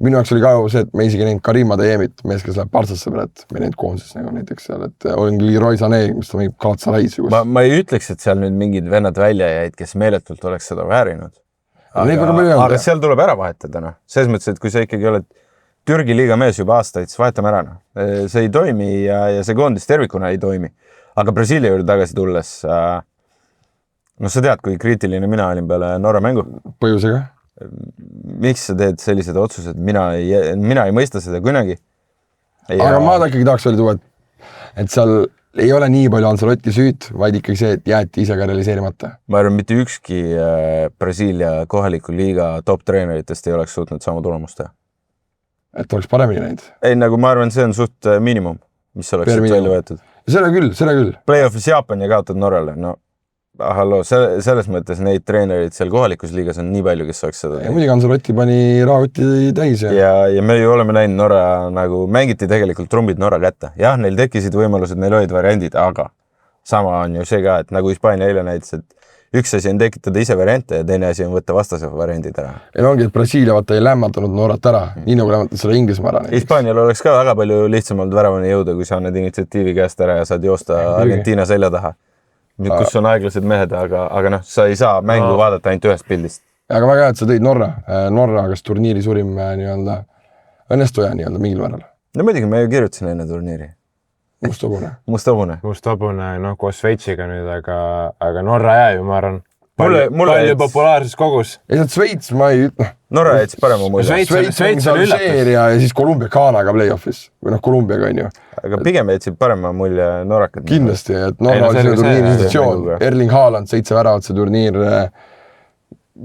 minu jaoks oli ka ju see, et me isegi näinud Karima Dejemit, mees, kes läheb Partsasse peale, et me näinud koonses nagu näiteks seal, et olin Leroy Sané, mis ta mingib Galatasarais. Ma ei ütleks, et seal nüüd mingid vennad välja jäid, kes meeletult oleks seda väärinud. Aga seal tuleb ära vahetada, noh. Selles mõttes, et kui sa ikkagi oled Türgi liiga mees juba aastaid, siis vahetame ära, noh. See ei toimi ja see koondis tervikuna ei toimi. Aga Brasiilia juurde tagasi tulles no sa tead, kui kriitiline mina olin peale Norra mängu. Põhjusega? Miks sa teed sellised otsused? Mina ei mõista seda kunagi. Aga ma ikkagi tahaks veel tuua, et seal ei ole nii palju Ancelotti süüd, vaid ikkagi see, et jäeti ise ka realiseerimata. Ma arvan, mitte ükski Brasiilia kohaliku liiga top treeneritest ei oleks suutnud sama tulemust teha. Et oleks paremini näinud? Ei, nagu ma arvan, see on suht miinimum, mis oleks välja võetud. Seda küll. Playoffis Jaapani kaotad Norrale, no halloo, selles mõttes neid treenerid seal kohalikus liigas on nii palju, kes saaks seda. Ja muidugi Ancelotti pani rahakotti täis. Ja me ju oleme näinud Norra, nagu mängiti tegelikult trumbid Norra kätte. Jah, neil tekkisid võimalused, neil olid variandid, aga sama on ju see ka, et nagu Hispaania eile näitas, et üks asi on tekitada ise variante ja teine asi on võtta vastase variandid ära. Ja ongi, et Brasiilia vaata ei lämmatanud Norrat ära, nii nagu lämmatas selle Inglismaa ära. Hispaanial oleks ka väga palju lihtsamalt väravani jõuda, kui sa annad initsiatiivi käest ära ja saad joosta Argentiina selja taha. Kus on aeglased mehed, aga noh, sa ei saa mängu vaadata ainult ühest pildist. Aga väga hea, et sa tõid Norra. Norra, kas turniiri suurim nii-öelda õnnestuja nii-öelda mingil määral. No muidugi, me ju kirjutasin enne turniiri. Mustobune, noh, koos Sveitsiga nüüd, aga Norra jää ju, ma arvan, palju populaarses kogus. Ei, Sveits, ma ei... Norra jätsi parema mulje. Sveits on üllatus. Ja siis Kolumbia Ghanaga play-offis. Või Kolumbiaga on ju. Aga pigem jätsi parema mulje Norrakad. Kindlasti, et Norra oli see turniirisituatsioon. Erling Haaland 7 väravat see turniir.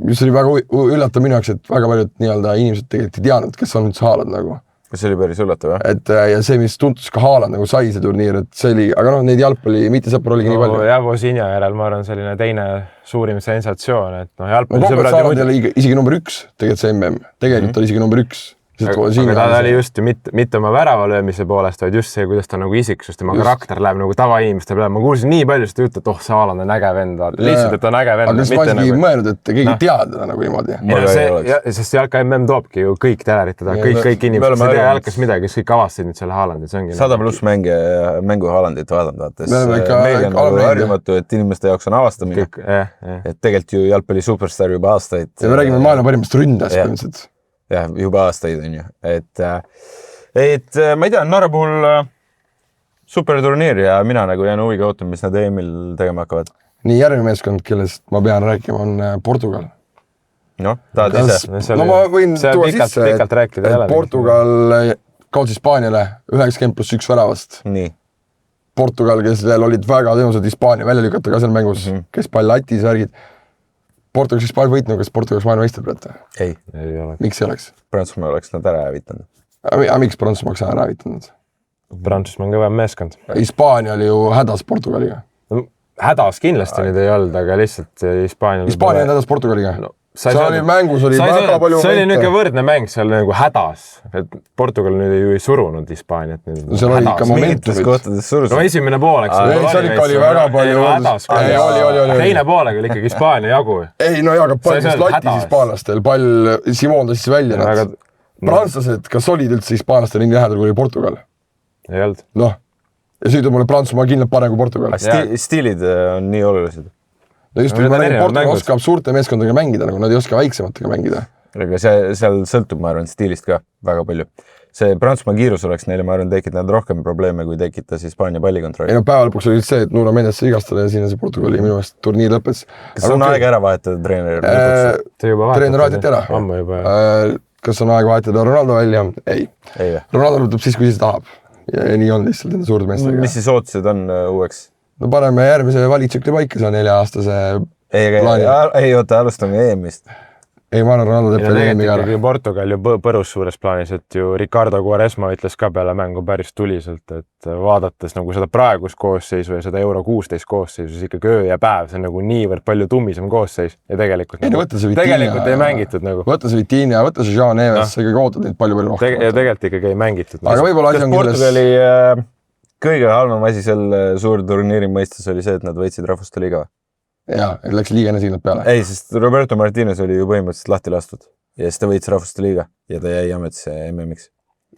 Mis oli väga üllatav minu jaoks, et väga paljud nii-öelda inimesed tegelikult ei teadnud, kes on üldse Haaland nagu. Kas see oli päris üllatav, jah? Et ja see, mis tuntus ka Haaland nagu sai see turniir, et see oli, aga noh, neid jalgpalli mitte sõpra oligi nii palju. Ja Vosinja järel, ma arvan, selline teine suurim sensatsioon, et noh, jalgpalli sõbrad oli isegi number 1, tegelikult see MM. Tegelikult oli isegi number 1. Aga ta oli just mitte oma väravalöömise poolest, vaid just see, kuidas ta nagu isiksust, tema karakter läheb nagu tavainimeste peale. Ma kuulsin nii palju seda juttu, et see Haaland on äge vend. Lihtsalt, et on äge vend. Aga siis ma isegi mõelnud, et keegi tead teda nagu niimoodi. Sest jalka MM toobki ju kõik teleritada, kõik inimesed. See tea jalkas midagi, kes kõik avastasid nüüd selle Haalandit. 100+ mängu Haalandit vaadanud. Meil on harjumatu, et inimeste jaoks on avastamine. Et tegelikult ju jalgpalli superstar juba aastaid. Ja me räägime maailma parimast ründast põhimõtteliselt. Jah, juba aastaid on ju. Et ma ei tea, Norra puhul super turniir ja mina nagu jään huviga ootama, mis nad EM-il tegema hakkavad. Nii järgmine meeskond, kellest ma pean rääkima, on Portugal. Noh, tahad ise? No ma võin tuua sisse, et Portugal kaotas Hispaaniale 90+1 väravast. Nii. Portugal, kes olid väga tõenäoliselt Hispaania välja lükata ka seal mängus, kes pall latis värgid. Portugal siis palju võitnud, kas Portugal maailma meistri praegu? Ei ole. Miks ei oleks? Prantsusmaa oleks nad ära hävitanud. Miks Prantsusmaa oleks ära hävitanud? Prantsusmaa on kõvem meeskond. Hispaania oli ju hädas Portugaliga. Hädas kindlasti nüüd ei olnud, aga lihtsalt Hispaania on hädas Portugaliga? mängus oli väga palju see oli momente. niisugune võrdne mäng, seal nagu hädas, et Portugal nüüd ju ei surunud Hispaaniat. Seal oli ikka momentumid. kohtades surus. No esimene pool, eks. seal ikka oli väga palju. Teine poolega oli ikkagi Hispaania jagu. Ei, no aga pall mis latis hispaanlastel, pall Simon tassis välja nad. Prantslased, kas olid üldse hispaanlastel nii lähedal kui Portugal? Ei olnud. Noh, ja süüda mulle Prantsusmaa kindlalt parem kui Portugal. Stiilid on nii olulised. No just, ma nägin, Portugal oskab suurte meeskondadega mängida, nagu nad ei oska väiksematega mängida. Aga seal sõltub, ma arvan, stiilist ka väga palju. See Prantsusmaa kiirus oleks neile, ma arvan, tekitanud rohkem probleeme, kui tekitas Hispaania pallikontrolli. Ei no päeva lõpuks oli see, et Nuno Mendes sai igastada ja siin see Portugali minu eest turniir lõppes. Kas on aeg ära vahetada treeneri? Treener vahetati ära. Ammu juba. Kas on aeg vahetada Ronaldo välja? Ei. Ronaldo lõpeb siis, kui siis tahab. Ja nii on lihtsalt enda suurte meestega. Mis siis ootused on uueks? No paneme järgmise valitsükli paika, see on 4-aastase plaani. Ei, oota, alustame EM-ist. Ei, ma arvan, Ronaldo teeb veel EM-iga ära. Portugal ju põrus suures plaanis, et ju Ricardo Quaresma ütles ka peale mängu päris tuliselt, et vaadates nagu seda praegust koosseisu ja seda Euro 16 koosseisu, siis ikkagi öö ja päev, see on nagu niivõrd palju tummisem koosseis ja tegelikult ei mängitud nagu. Võtta see Vitinha, võtta see Jean Neves, sa ikkagi ootad neid palju rohkem. Ja tegelikult ikkagi ei mängitud. Aga võib-olla asi on Portugali kõige halvem asi seal suur turniiri mõistes oli see, et nad võitsid Rahvuste Liiga. Jaa, et läks liiga enesilnad peale. Ei, sest Roberto Martinez oli ju põhimõtteliselt lahti lastud ja siis ta võitis Rahvuste Liiga ja ta jäi ametisse MM-iks.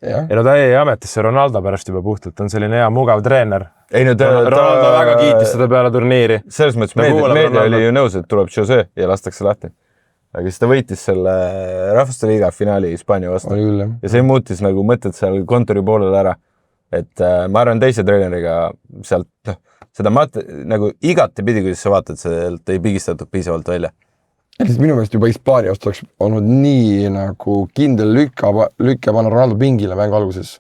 Ja no ta jäi ametisse Ronaldo pärast juba puhtalt, on selline hea mugav treener. Ei, no Ronaldo väga kiitis seda peale turniiri. Selles mõttes meedia oli ju nõus, et tuleb Jose ja lastakse lahti. Aga siis ta võitis selle Rahvuste Liiga finaali Hispaania vastu. Ja see muutis nagu mõtted seal kontori poolel ära. Et ma arvan teise treeneriga sealt seda nagu igati pidi, kuidas sa vaatad, sealt ei pigistatud piisavalt välja. Minu meelest juba Hispaania vastu oleks olnud nii nagu kindel lükke panna Ronaldo pingile mängu alguses.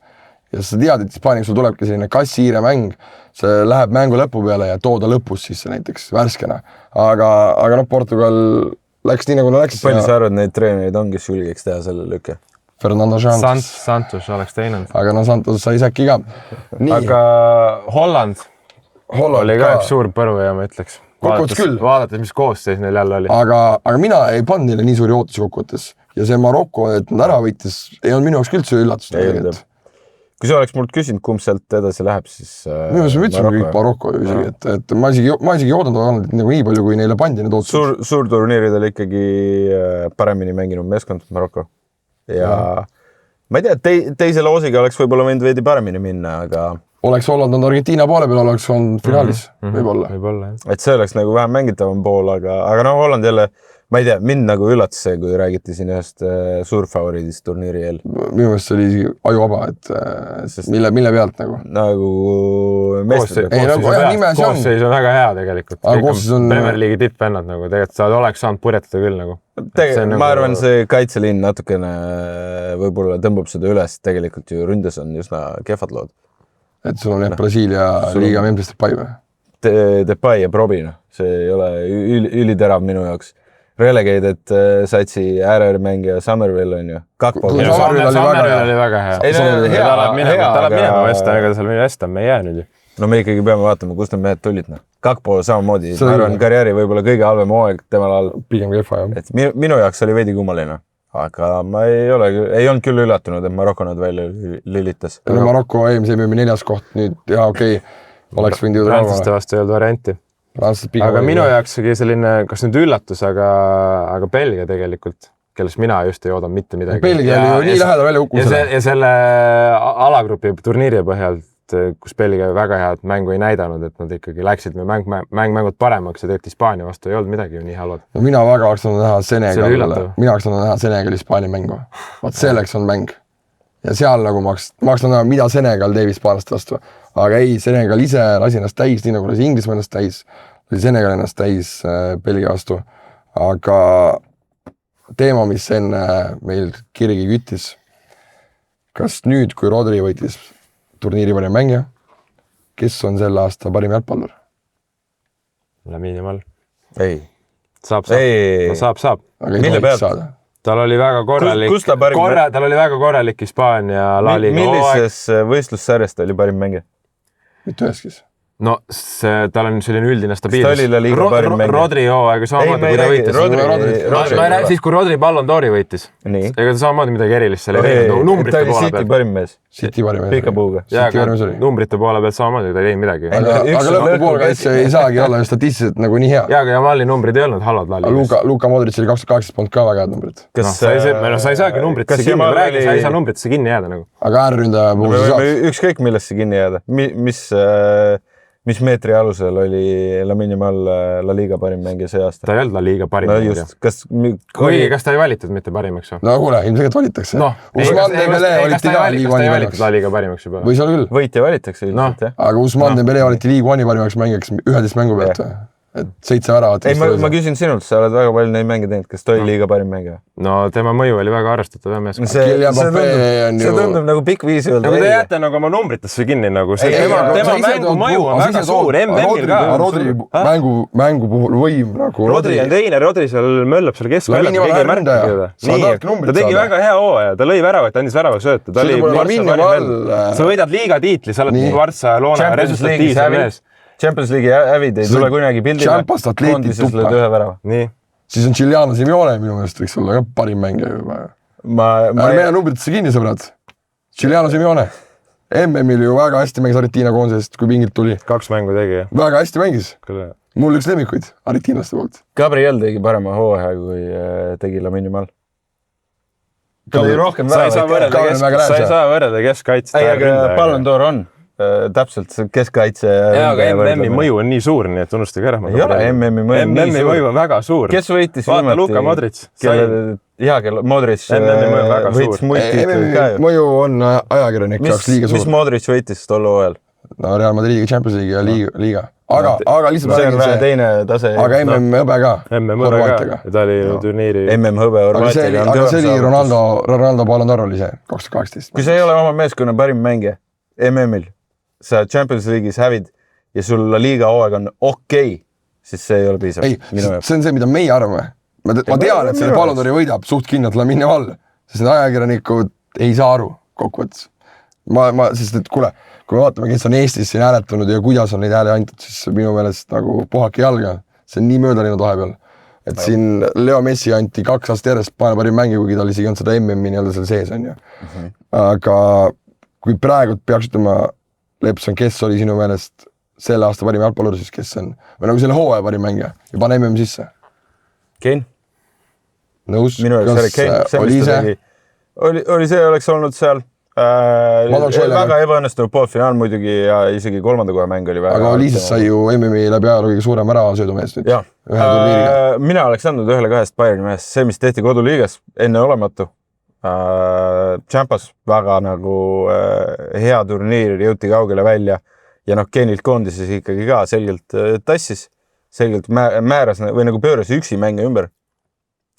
Ja sa tead, et Hispaanias sul tulebki selline kassiire mäng, see läheb mängu lõpu peale ja tooda lõpus sisse näiteks värskena. Aga no Portugal läks nii nagu läks. Palju sa arvad, neid treenereid on, kes julgeks teha selle lükke? Fernando Santos oleks teinud. Aga no Santos sai säki ka. Aga Holland oli ka üks suur põru ja ma ütleks. Vaadates, mis koosseis neil jälle oli. Aga mina ei pannud neile nii suuri ootusi kokkuvõttes. Ja see Marokko, et nad ära võitis, ei olnud minu jaoks üldse üllatust. Kui sa oleks mult küsinud, kumb sealt edasi läheb, siis minu meelest me ütlesime kõik Marokko isegi, et ma isegi ei oodanud nagu nii palju, kui neile pandi need ootused. Suur turniiridel ikkagi paremini mänginud meeskond Marokko. Ja ma ei tea, teise loosiga oleks võib-olla võinud veidi paremini minna, aga oleks Holland on Argentiina poole peal, oleks on finaalis, võib-olla. Et see oleks nagu vähem mängitavam pool, aga no Holland jälle, ma ei tea, mind nagu üllatas see, kui räägiti siin ühest suurfavoriidist turniiri eel. Minu meelest see oli ajuvaba, et mille pealt nagu? Nagu koosseis on väga hea tegelikult. Premier League'i tippvennad nagu, tegelikult sa oleks saanud purjetada küll nagu. Ma arvan, see kaitseliin natukene võib-olla tõmbab seda üles, tegelikult ju ründes on üsna kehvad lood. Et sul on Brasiilia liiga Memphis Depay või? Depay ja Probina, see ei ole üliterav minu jaoks. Relegated satsi ääremängija Summerville on ju. Summerville oli väga hea. Ta läheb minema Vestam, ega seal Vestam ei jää nüüd ju. No me ikkagi peame vaatama, kust need mehed tulid. Kakpo samamoodi, ma arvan karjääri võib-olla kõige halvem hooaeg temal all. Pigem kehva, jah. Minu jaoks oli veidi kummaline. Aga ma ei olnud küll üllatunud, et Marokko nad välja lilitas. Marokko eelmise 4. koht nüüd, ja okei, oleks võinud jõuda Prantsuste vastu ei olnud varianti. Aga minu jaoks oli selline, kas nüüd üllatus, aga Belgia tegelikult, kellest mina just ei oodanud mitte midagi. Belgia oli ju nii lähedal välja hukkusele. Ja selle alagrupi turniiri põhjalt, kus Belgia väga head mängu ei näidanud, et nad ikkagi läksid mängud paremaks ja tegelikult Hispaania vastu ei olnud midagi ju nii halvad. No mina väga oleks näha Senegal Hispaania mängu. Vaat selleks on mäng. Ja seal nagu ma oleks näha, mida Senegal teeb hispaanlaste vastu. Aga ei, Senegal ise lasi ennast täis, nii nagu lasi Inglismaa ennast täis, lasi Senegal ennast täis Belgia vastu. Aga teema, mis enne meil kirgi küttis, kas nüüd, kui Rodri võitis turniiri parim mängija, kes on selle aasta parim jalgpallur? Lamine Yamal. Ei. Saab. Aga ei tohiks saada. Tal oli väga korralik Hispaania La Liga. Millises võistlussarjast oli parim mängija? Mitte üheskis. no tal on selline üldine stabiilsus. Ta oli La Liga parim mängija. Rodri hooaega samamoodi, kui ta võitis. Ma räägin siis, kui Rodri Ballon d'Ori võitis. Ega ta samamoodi midagi erilist seal ei teinud. Numbrite poole pealt. Ta oli City parim mees. City parim mees. Pika puuga. Numbrite poole pealt samamoodi, ta ei teinud midagi. Aga lõpupoolkaitse ei saagi olla statistiliselt nagu nii hea. Aga Jamalli numbrid ei olnud halvad La Ligas. Luka Modric oli 2018 polnud ka väga head numbrid. Sa ei saagi numbritesse kinni, räägi, sa ei saa numbritesse kinni jääda nagu. Aga äärründaja puhul sa saad. Ükskõik millesse kinni jääda. Mis meetri alusel oli Lamine Yamal La Liga parim mängija see aasta? Ta ei olnud La Liga parim mängija. Kas ta ei valitud mitte parimaks? No kuule, ilmselt valitakse. Usman Dembele valiti ka Liiga One parimaks. La Liga parimaks juba. Võis olla küll. Võitja valitakse ilmselt, jah. Aga Usman Dembele valiti Liiga One'i parimaks mängijaks 11 mängu pealt. Et 7 väravat. Ei, ma küsin sinult, sa oled väga palju neid mänge teinud, kas ta oli Liiga parim mängija? No tema mõju oli väga arvestatav mees. See tundub nagu pikk viis öelda. Aga te jääte nagu oma numbritesse kinni nagu. Tema mängu mõju on väga suur, MM-il ka. Rodri mängu puhul võim nagu. Rodri on teine, Rodri seal möllab seal keskväljal. Ta tegi väga hea hooaja, ta lõi väravat, andis väravaks sööta. Sa võidad liiga tiitli, sa oled Vartsa ja Loona resultatiivse mees. Champions League'i hävid ei tule kunagi pildile. Koondises lööd ühe värava. Nii. Siis on Giuliano Simeone minu meelest võiks olla ka parim mängija juba. Meie numbritesse kinni, sõbrad. Giuliano Simeone. MM-il ju väga hästi mängis Argentina koondisest, kui pingilt tuli. 2 mängu tegi. Väga hästi mängis. Mul üks lemmikuid Argentiinaste poolt. Gabriel tegi parema hooaja, kui tegi Lamine Yamal. Ta oli rohkem väravat. Sa ei saa võrrelda keskkaitset. Ei, aga Ballon d'Or on. Täpselt keskkaitse. Aga MM-i mõju on nii suur, nii et unustage ära. Ei ole, MM-i mõju on väga suur. Kes võitis vaata Luka Modric. Modric võitis multiitleid ka ju. Mõju on ajakirjanik jaoks liiga suur. Mis Modric võitis tol hooajal? No Real Madridiga, Champions League ja liiga. Aga lihtsalt see on vähe teine tase. Aga MM-hõbe ka. MM-hõbe ka. Ta oli turniiri. MM-hõbe Horvaatiaga. Aga see oli Ronaldo Ballon d'Or oli see 2018. Kui sa ei ole oma meeskonna parim mängija MM-il, sa Champions League'is hävid ja sul La Liga hooaeg on okei, siis see ei ole piisav. Ei, see on see, mida meie arvame. Ma tean, et selle Ballon d'Ori võidab suht kindlalt Lamine Yamal, sest need ajakirjanikud ei saa aru kokkuvõttes. Sest et kuule, kui me vaatame, kes on Eestis siin hääletanud ja kuidas on neid hääle antud, siis minu meelest nagu puhake jalga. See on nii mööda läinud vahepeal. Et siin Leo Messi anti 2 aastat järjest parim mängija, kuigi ta oli isegi olnud seda MM-i nii-öelda seal sees on ju. Aga kui praegu peaks ütlema Lepson, kes oli sinu meelest selle aasta parim jalgpallur, siis kes on, või nagu selle hooaja parim mängija ja pane MM sisse? Kane. Nõus? Minu jaoks oli Kane. Oli see, oleks olnud seal. Väga ebaõnnestunud poolfinaal muidugi ja isegi 3. koha mäng oli väga. Aga Oliises sai ju MM-i läbi ajaloo suurem ärasöödumees nüüd. Jah. Mina oleks andnud 1-2 Bayerni mees. See, mis tehti koduliigas, enne olematu. Champas väga nagu hea turniir, jõuti kaugele välja ja Kenilt koondises ikkagi ka selgelt tassis, selgelt määras või nagu pööras üksi mänge ümber.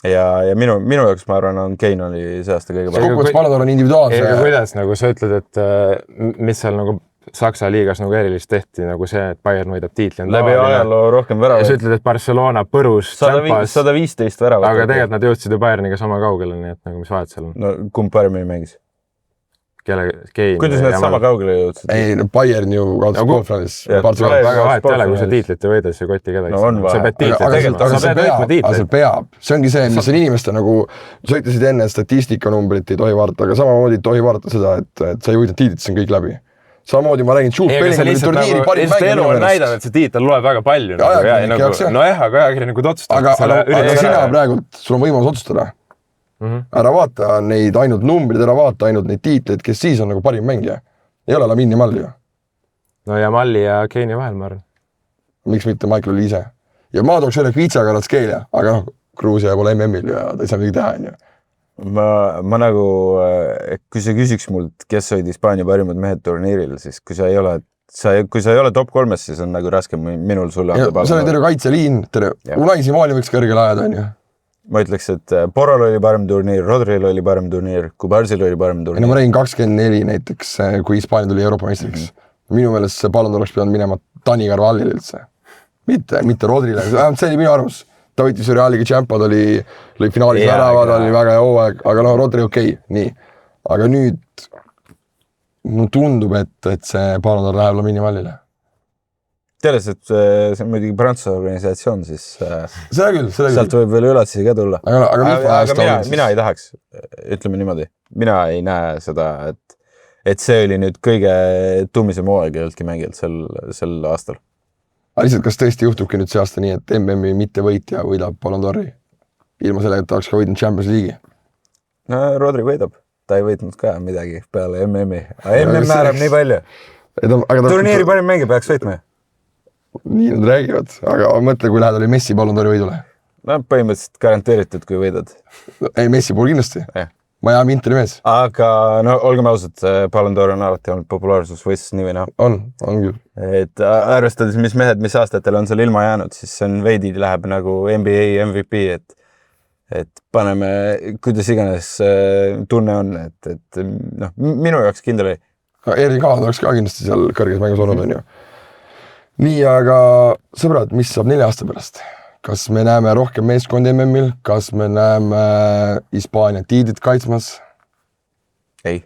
Ja minu jaoks ma arvan, on Kane oli see aasta kõige parem. Kokkuvõttes Ballon d'Or on individuaalse. Ega kuidas nagu sa ütled, et mis seal nagu Saksa liigas nagu erilist tehti, nagu see, et Bayern võidab tiitli. Läbi ajaloo rohkem väravaid. Ja sa ütled, et Barcelona põrus 115 väravat. Aga tegelikult nad jõudsid ju Bayerniga sama kaugele, nii et nagu mis vahet seal on. No kumb paremini mängis? Kane. Kuidas nad sama kaugele jõudsid? Ei, Bayern ju kaotas poolfinaalis. Väga vahet ei ole, kui sa tiitlit ei võida, siis ei koti kedagi. No on vahet. Aga see peab. See ongi see, mis on inimeste nagu, sa ütlesid enne, statistikanumbrit ei tohi vaadata, aga samamoodi ei tohi vaadata seda, et sa ei võida tiitlit, see on kõik läbi. Samamoodi ma räägin, Jude Bellingham oli turniiri parim mängija. Elu on näidanud, et see tiitel loeb väga palju. Nojah, aga ajakirjanikud otsustavad. Aga sina praegult, sul on võimalus otsustada. Ära vaata neid ainult numbrid, ära vaata ainult neid tiitleid, kes siis on nagu parim mängija. Ei ole Lamine Yamal ju. No Yamalli ja Kane'i vahel, ma arvan. Miks mitte Michael oli ise? Ja ma tooks üle Kvitsaga Ratskelia, aga Gruusia pole MM-il ja ta ei saa midagi teha, on ju. Ma nagu, kui sa küsiks mult, kes olid Hispaania parimad mehed turniiril, siis kui sa ei ole top 3, siis on nagu raske minul sulle anda palma. See oli terve kaitseliin, Unai Simoni võiks kõrgele ajada, on ju. Ma ütleks, et Porol oli parem turniir, Rodril oli parem turniir, Kubarsil oli parem turniir. Ma räägin 24 näiteks, kui Hispaania tuli Euroopa meistriks. Minu meelest see Ballon d'Or oleks pidanud minema Dani Carvallile üldse. Mitte Rodrile, see oli minu arvamus. Ta võitis ju Realiga Champa, ta oli finaalis väravad, oli väga hea hooaeg, aga Rodri okei, nii. Aga nüüd mulle tundub, et see Ballon d'Or läheb Lamine Yamalile. teades, et see on muidugi Prantsuse organisatsioon, siis seda küll. Sealt võib veel üllatusi ka tulla. Aga mina ei tahaks, ütleme niimoodi, mina ei näe seda, et see oli nüüd kõige tummisem hooaeg kelleltki mängijalt sel aastal. Aga lihtsalt, kas tõesti juhtubki nüüd see aasta nii, et MM-i mittevõitja võidab Ballon d'Ori? Ilma sellega, et ta oleks ka võidnud Champions League'i? No Rodri võidab. Ta ei võitnud ka midagi peale MM-i. Aga MM määrab nii palju. Turniiri parim mängija peaks võitma. Nii nad räägivad. Aga mõtle, kui lähedal oli Messi Ballon d'Ori võidule. No põhimõtteliselt garanteeritud, kui võidad. Ei, Messi puhul kindlasti. Miami Interi mees. Aga no olgem ausad, Ballon d'Or on alati olnud populaarsusvõistlus nii või näha. On küll. Et arvestades, mis mehed, mis aastatel on seal ilma jäänud, siis see on veidi läheb nagu NBA MVP, et paneme, kuidas iganes tunne on, et noh, minu jaoks kindel ei. Erik Aad oleks ka kindlasti seal kõrges mängus olnud, on ju. Nii, aga sõbrad, mis saab 4 aasta pärast? Kas me näeme rohkem meeskondi MM-il? Kas me näeme Hispaania tiitlit kaitsmas? Ei.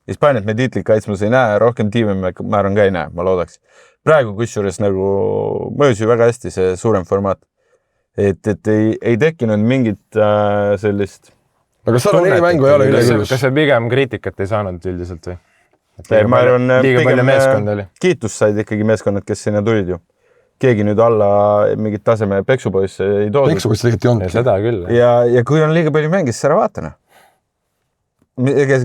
Hispaaniat me tiitlit kaitsmas ei näe, rohkem tiime me arvan ka ei näe, ma loodaks. Praegu kusjuures nagu mõjus ju väga hästi see suurem formaat. Et ei tekkinud mingit sellist... Aga 104 mängu ei ole üle küll. Kas see pigem kriitikat ei saanud üldiselt või? Ma arvan, pigem kiitust said ikkagi meeskonnad, kes sinna tulid ju. Keegi nüüd alla mingit taseme peksupoisse ei toodud. Peksupoisse tegelikult ei olnud. Seda küll. Ja kui on liiga palju mängis, siis ära vaatana.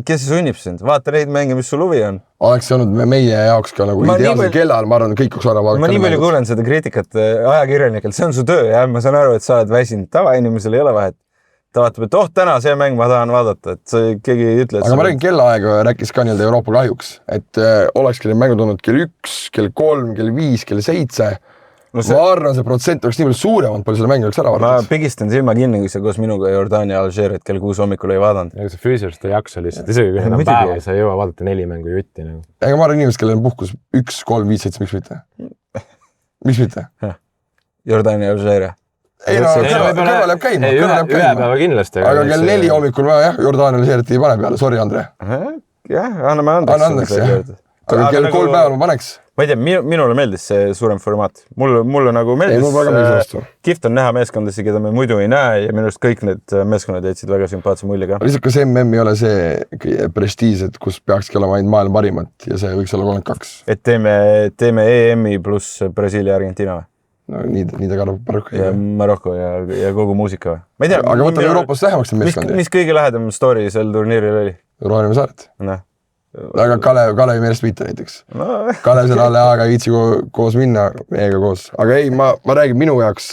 Kes sunnib sind? Vaata neid mänge, mis sul huvi on. Oleks olnud meie jaoks ka nagu ideaalsel kellal, ma arvan, kõik oleks ära vaadata. Ma nii palju kuulen seda kriitikat ajakirjanikelt, see on su töö ja ma saan aru, et sa oled väsinud. Tavainimesel ei ole vahet. Ta vaatab, et täna see mäng ma tahan vaadata, et keegi ei ütle. Aga ma räägin kellaaega rääkis ka nii-öelda Euroopa kahjuks, et olekski need mängud olnud kell 1, kell 3, kell 5, kell 7. No ma arvan, see protsent oleks nii palju suuremalt, palju selle mängu oleks ära vaadatud. Ma pigistan silma kinni, kui sa koos minuga Jordaania Alžeeriat kell 6 hommikul ei vaadanud. Ega see füüsiliselt ei jaksa lihtsalt, isegi kui need on päeval, sa ei jõua vaadata 4 mängu jutti. Nagu. Ega ma arvan inimesed, kellel on puhkus 1, 3, 5, 7, miks mitte? Miks mitte? Jordaania Alžeeria. Ei no, kõrval jääb käima. Ühe päeva kindlasti. Aga kell 4 hommikul ma Jordaania Alžeeriat ei pane peale, sorry Andre. Jah, anname andeks. Aga kell 3 päeval ma paneks. Ma ei tea, minule meeldis see suurem formaat. Mulle nagu meeldis. Kihvt on näha meeskondasi, keda me muidu ei näe ja minu arust kõik need meeskonnad jätsid väga sümpaatse mulje ka. Lihtsalt kas MM ei ole see prestiis, et kus peakski olema ainult maailma parimat ja see võiks olla 32. Et teeme EM-i pluss Brasiilia ja Argentina või? No nii ta ka Marokko ja Marokko ja kogu muusika või? Ma ei tea. Aga võtame Euroopast lähemaks need meeskondi. Mis kõige lähedam story sel turniiril oli? Rohelime saaret. Aga Kalevi meelest mitte näiteks. Kalev seal alle aega ei viitsi koos minna, meiega koos. Aga ei, ma räägin minu jaoks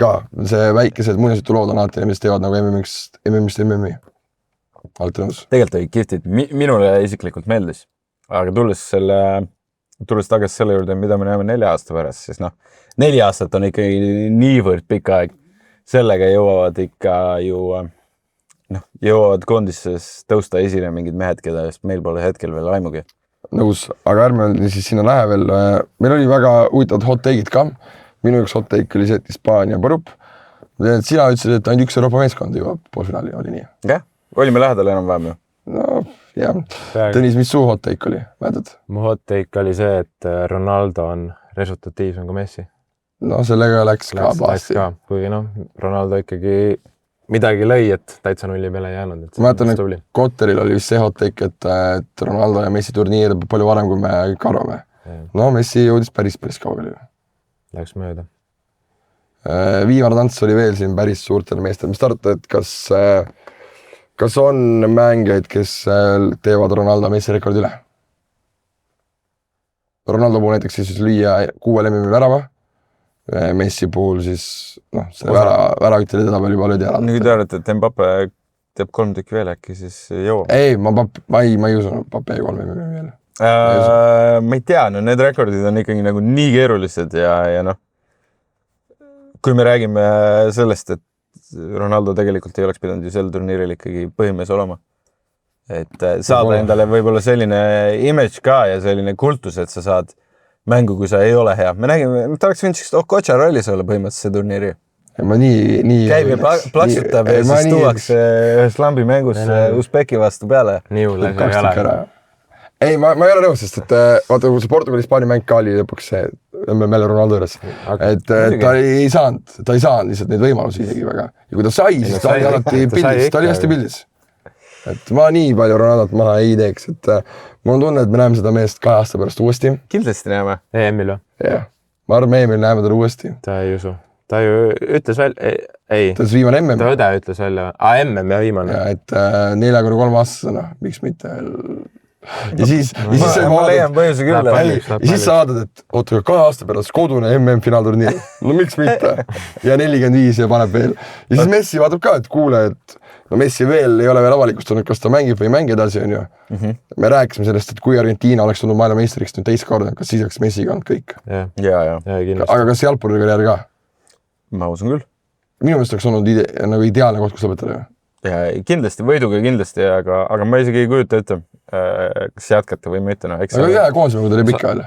ka see väikesed muinasjutu lood on alati, mis teevad nagu MM-ist MM-i. Alati nõus. Tegelikult oli kiftid. Minule isiklikult meeldis. Aga tulles tagasi selle juurde, mida me näeme 4 aasta pärast, siis 4 aastat on ikkagi niivõrd pikka aeg. Sellega jõuavad ikka ju... jõuavad koondises tõusta esile mingid mehed, keda meil pole hetkel veel aimugi. Nõus, aga ärme siis sinna lähe veel. Meil oli väga huvitavad hot take'id ka. Minu üks hot take oli see, et Hispaania põrub. Sina ütlesid, et ainult üks Euroopa meeskond jõuab poolfinaali, oli nii? Jah, olime lähedal enam-vähem ju. No, jah. Tõnis, mis su hot take oli? Mäletad? Mu hot take oli see, et Ronaldo on resultatiivsem kui Messi. No sellega läks ka plasti. Kuigi Ronaldo ikkagi... midagi lõi, et täitsa nulli peale jäänud. Ma mäletan, et Kotteril oli vist see hot take, et Ronaldo ja Messi turniir palju varem, kui me arvame. No Messi jõudis päris kaugele. Läks mööda. Viimar Tants oli veel siin päris suurtel meestel. Mis tarvata, et kas on mängijaid, kes teevad Ronaldo Messi rekordi üle? Ronaldo puhul näiteks siis lüüa 6 MM-i värava. Messi puhul siis, see väravüttel teda veel juba löödi ära. Nüüd arvata, et Mbappe teeb 3 tükki veel äkki, siis jõuab. Ei, ma ei usu Mbappe 3 veel. Ma ei tea, need rekordid on ikkagi nagu nii keerulised ja kui me räägime sellest, et Ronaldo tegelikult ei oleks pidanud ju sel turniiril ikkagi põhimees olema. Et saada endale võib-olla selline image ka ja selline kultus, et sa saad mängu, kui sa ei ole hea. Me nägime, ta oleks võinud siis Okocha rollis olla põhimõtteliselt see turniiri. Ma nii... Käib ja plaksutab ja siis tuuakse ühes lambi mängus Usbeki vastu peale. Nii hull ei ole. Ei, ma ei ole nõus, sest et vaata, kui see Portugali-Hispaania mäng ka oli lõpuks see MML Ronaldo juures , et ta ei saanud lihtsalt neid võimalusi isegi väga ja kui ta sai , siis ta oli alati pildis , ta oli hästi pildis . et ma nii palju Ronaldot maha ei teeks , et mul on tunne , et me näeme seda meest 2 aasta pärast uuesti . kindlasti näeme . EM-il või ? jah , ma arvan , me näeme teda uuesti . ta ei usu . ta ju ütles välja , ei , ta oli viimane MM ta õde ütles välja . MM ja viimane . ja et 4-3-aastasena , miks mitte . ja siis ma leian põhjuse küll . ja siis sa vaatad , et oota , 2 aasta pärast kodune MM-finaalturniir , no miks mitte ja 45 ja paneb veel ja siis Messi vaatab ka , et kuule , et no Messi veel ei ole veel avalikustanud , kas ta mängib või ei mängi edasi , onju . me rääkisime sellest , et kui Argentiina oleks tulnud maailmameistriks nüüd teist korda , kas siis oleks Messiga olnud kõik , ja kindlasti . aga kas jalgpallikarjäär ka ? ma usun küll . minu meelest oleks olnud nagu ideaalne koht , kus lõpetada . ja kindlasti , võiduga kindlasti , aga ma isegi ei kujuta ette , kas jätkata või mitte , noh , eks aga hea koondisega tuli pikka veel .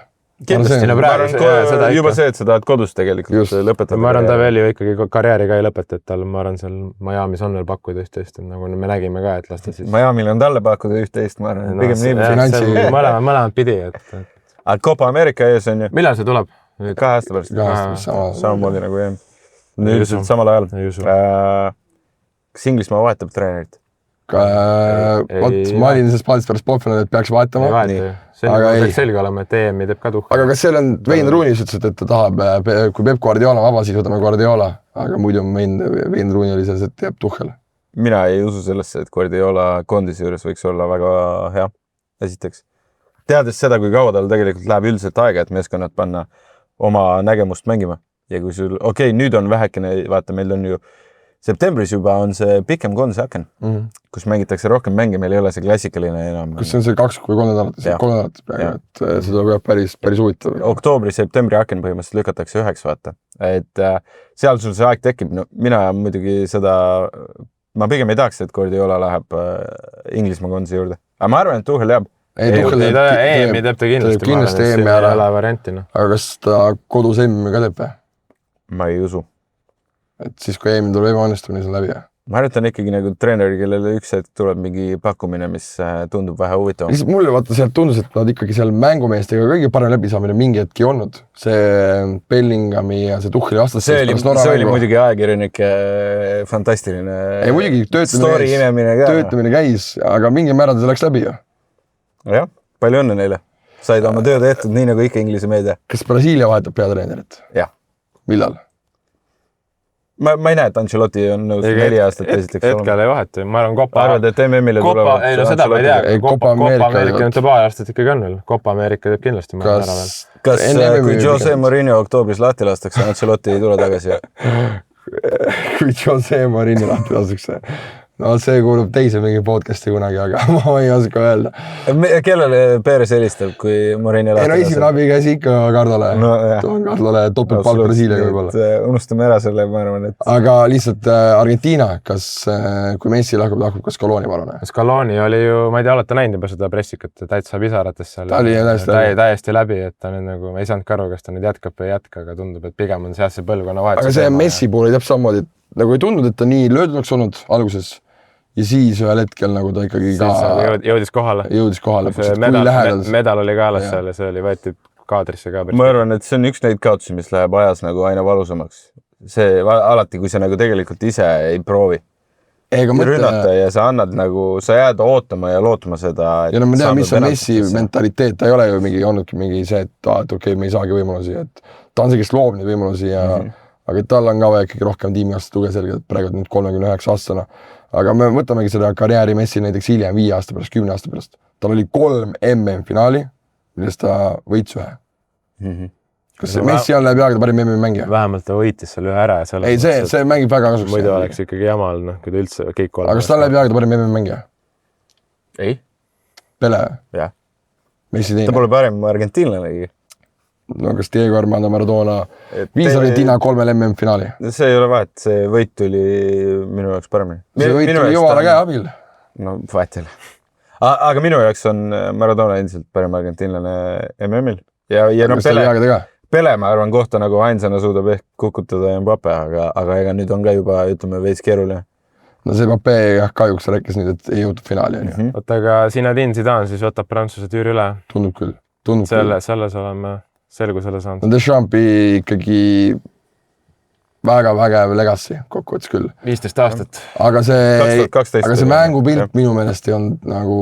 kindlasti , no ma praegu arvan seda juba ikka. see , et sa tahad kodus tegelikult Just. lõpetada . ma arvan , ta veel ju ikkagi karjääri ka ei lõpeta , et tal , ma arvan , seal Miami's on veel pakkuda üht-teist , et nagu me nägime ka , et las ta siis . Miami'l on talle pakkuda üht-teist , ma arvan , pigem nii . mõlemad pidi , et . aga Copa America ees on ju , millal see tuleb ? 2 aasta pärast . 2 aasta pärast samamoodi nagu EM . üldiselt samal ajal . ei usu . kas Inglismaa vahetab treenerit ? vot ma olin selles paadis pärast poolfinaalis , et peaks ei vahetama . vaheta ju . see Aga nagu ei. peaks selge olema , et EM-i teeb ka tuhka . aga kas seal on , Wayne Rooney ütles , et ta tahab , kui Pep Guardiola on vaba , siis võtame Guardiola , aga muidu Wayne Rooney oli selles , et jääb Tuchel . mina ei usu sellesse , et Guardiola koondise juures võiks olla väga hea , esiteks . teades seda , kui kaua tal tegelikult läheb üldiselt aega , et meeskonnad panna oma nägemust mängima ja kui sul , nüüd on vähekene , vaata , meil on ju septembris juba on see pikem koondise aken , kus mängitakse rohkem mänge , meil ei ole see klassikaline enam . kus see on see 2 või 3 nädalat , Jah. 3 nädalat praegu , et see tuleb päris huvitav . oktoobri-septembri aken põhimõtteliselt lükatakse 1 , vaata . et seal sul see aeg tekib , no mina muidugi seda , ma pigem ei tahaks , et Guardiola läheb Inglismaa koondise juurde , aga ma arvan , et Tuchel jääb . EM-i teeb ta kindlasti . kindlasti EM-i ei ära , ole varianti , noh . aga kas ta kodus EM-i ka teeb või ? ma ei usu . et siis , kui EM-il tuleb ebaõnnestumine , siis on läbi . ma arvan , et ta on ikkagi nagu treener , kellele üks hetk tuleb mingi pakkumine , mis tundub vähe huvitavam . lihtsalt mulle vaata sealt tundus , et nad ikkagi seal mängumeestega kõige parem läbisaamine mingi hetk ei olnud . see Bellingami ja see Tucheli vastas . see oli muidugi ajakirjanike fantastiline ei muidugi story inemine ka . töötamine käis , aga mingil määral see läks läbi ju . jah , palju õnne neile . said oma töö tehtud , nii nagu ikka Inglise meedia . kas Brasiilia vahetab peatreenerit ? jah . millal ? ma ei näe , et Ancelotti on nõus 4 aastat esiteks hetkel ei vaheta , ma arvan , Copa . arvad , et MM-ile tulevad ? ei no seda ma ei tea , Ei, Copa Copa Ameerika Ameerika nüüd ta paar aastat ikkagi on veel . Copa Ameerika teeb kindlasti , ma arvan ära veel . kas kas , kui Jose Mourinho oktoobris lahti lastakse , Ancelotti ei tule tagasi ? kui Jose Mourinho lahti lastakse ? no see kuulub teise mingi podcast'i kunagi , aga ma ei oska öelda . kellele Perez helistab , kui Mourinho ei no esimene abi käis ikka Cardole No, jah. toon Cardole topeltpalk Brasiiliaga võib-olla . unustame ära selle , ma arvan , et aga lihtsalt Argentiina , kas , kui Messi lahkub kas Scaloni palun ? Scaloni oli ju , ma ei tea , olete näinud juba seda pressikat , täitsa pisarates seal . Ta oli täiesti läbi. täiesti läbi , et ta nüüd nagu , ma ei saanudki aru , kas ta nüüd jätkab või ei jätka , aga tundub , et pigem on see põlvkonna vahetus . aga see Messi puhul oli täpselt samamoodi , et nagu ei tundunud , et ta nii löödud oleks olnud alguses ja siis ühel hetkel nagu ta ikkagi ka jõudis kohale . jõudis kohale , see kui lähedal . medal oli kaelas Jah. seal ja see oli , võeti kaadrisse ka . ma arvan , et see on üks neid kaotusi , mis läheb ajas nagu aina valusamaks . see alati , kui sa nagu tegelikult ise ei proovi ega rünnata mõtle , ja sa annad nagu , sa jääd ootama ja lootma seda . ja no me teame , mis on Messi mentaliteet , ta ei ole ju olnudki mingi see , et okei, me ei saagi võimalusi , et ta on see , kes loob neid võimalusi ja aga tal on ka vaja ikkagi rohkem tiimikast tuge selgelt , praegu nüüd 39 aastasena . aga me võtamegi seda karjääri Messi näiteks hiljem 5 aasta pärast , 10 aasta pärast . tal oli 3 MM-finaali , millest ta võitis ühe . kas Messi on läbi aegade parim MM-mängija ? vähemalt ta võitis selle ühe ära ja selle . ei , see mängib väga kasuks . muidu oleks ikkagi jama olnud , noh , kui ta üldse kõik kolm . aga kas ta on läbi aegade parim MM-mängija ? ei , Pele ? jah . Messi ta teine ? pole parem argentiinlanegi . no kas Diego Armando Maradona viis Argentiina 3 MM-finaali ? see ei ole vahet , see võit tuli minu jaoks paremini . see võit tuli jumala käe abil . no vahet ei ole . aga minu jaoks on Maradona endiselt parem argentiinlane MM-il ja no Pele , ma arvan , kohta nagu ainsana suudab ehk kukutada Mbappe , aga ega nüüd on ka juba , ütleme , veits keeruline . no see Mbappe jah , kahjuks rääkis nüüd , et ei jõutud finaali , on ju . oota , aga Zinedine Zidane siis võtab Prantsuse tüüri üle . tundub küll . tundub küll . selles oleme selgusele saanud. Deschampi ikkagi väga vägev legacy kokkuvõttes küll. 15 aastat. Aga 2012 see mängupilt minu meelest ei olnud nagu,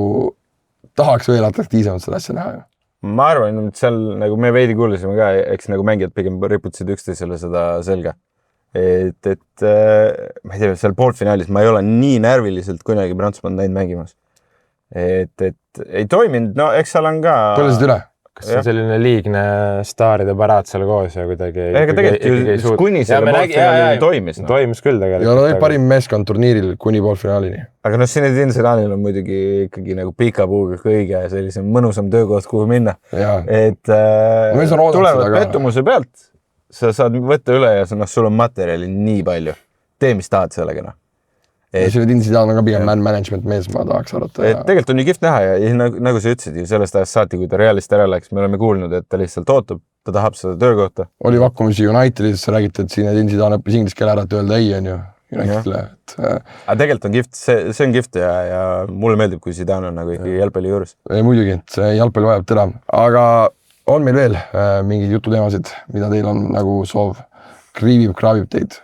tahaks veel atraktiivsemalt seda asja näha. Ma arvan, et seal nagu me veidi kuulisime ka, eks nagu mängijad pigem riputasid üksteisele seda selga. Et ma ei tea, seal poolfinaalis ma ei ole nii närviliselt kunagi Prantsusmaad näinud mängimas. Et ei toiminud, no eks seal on ka... Põlesid üle. Kas see on selline liigne staaride paraat seal koos ja kuidagi... Ega tegelikult kuni selle poolfinaalini toimis. Toimis küll tegelikult. Ja oli parim meeskond turniiril kuni poolfinaalini. Aga Zinedine Zidane'il on muidugi ikkagi nagu pika puuga kõige sellisem mõnusam töökoht, kuhu minna. Et tulevad pettumuse pealt, sa saad võtta üle ja sul on materjali nii palju. Tee, mis tahad sellega. Zinedine Zidane on ka pigem man management mees, ma tahaks arvata. Tegelikult on ju kihvt näha ja nagu sa ütlesid, sellest ajast saati, kui ta Realist ära läks, me oleme kuulnud, et ta lihtsalt ootab, ta tahab seda töökohta. Oli pakkumisi Unitedis, räägiti, et Zinedine Zidane õppis inglise keele ära, et öelda ei on ju Unitedile. Aga tegelikult on kihvt, see on kihvt ja mulle meeldib, kui Zidane on nagu ikkagi jalgpalli juures. Muidugi, et see jalgpalli vajab teda. Aga on meil veel mingid jututeemasid, mida teil on nagu soov kraabib teid?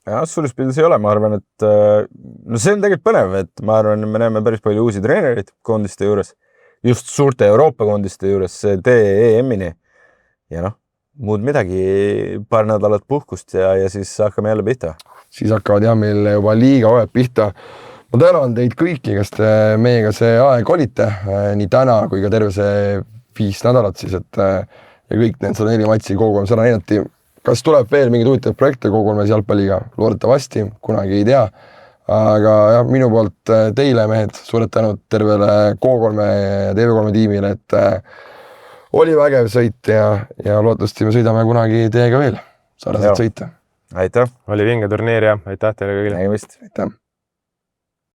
Ja suures pildes ei ole, ma arvan, et no see on tegelikult põnev, et ma arvan, me näeme päris palju uusi treenereid koondiste juures, just suurte Euroopa koondiste juures, see EM-ini ja noh, muud midagi, paar nädalat puhkust ja siis hakkame jälle pihta. Siis hakkavad jah meil juba liiga hooajad pihta. Ma tänan teid kõiki, kes te meiega see aeg olite, nii täna kui ka terve see 5 nädalat siis, et ja kõik need 104 matsi kogu seda näidati. Kas tuleb veel mingid huvitavad projekte kogu-kolmes jalgpalliga? Loodetavasti, kunagi ei tea. Aga jah, minu poolt teile, mehed, suured tänud tervele K3 ja TV3 tiimile, et oli vägev sõit ja loodetavasti me sõidame kunagi teiega veel. Sarnaselt sõita. Aitäh! Oli vinge turniir ja aitäh teile kõigile! Nägemist! Aitäh!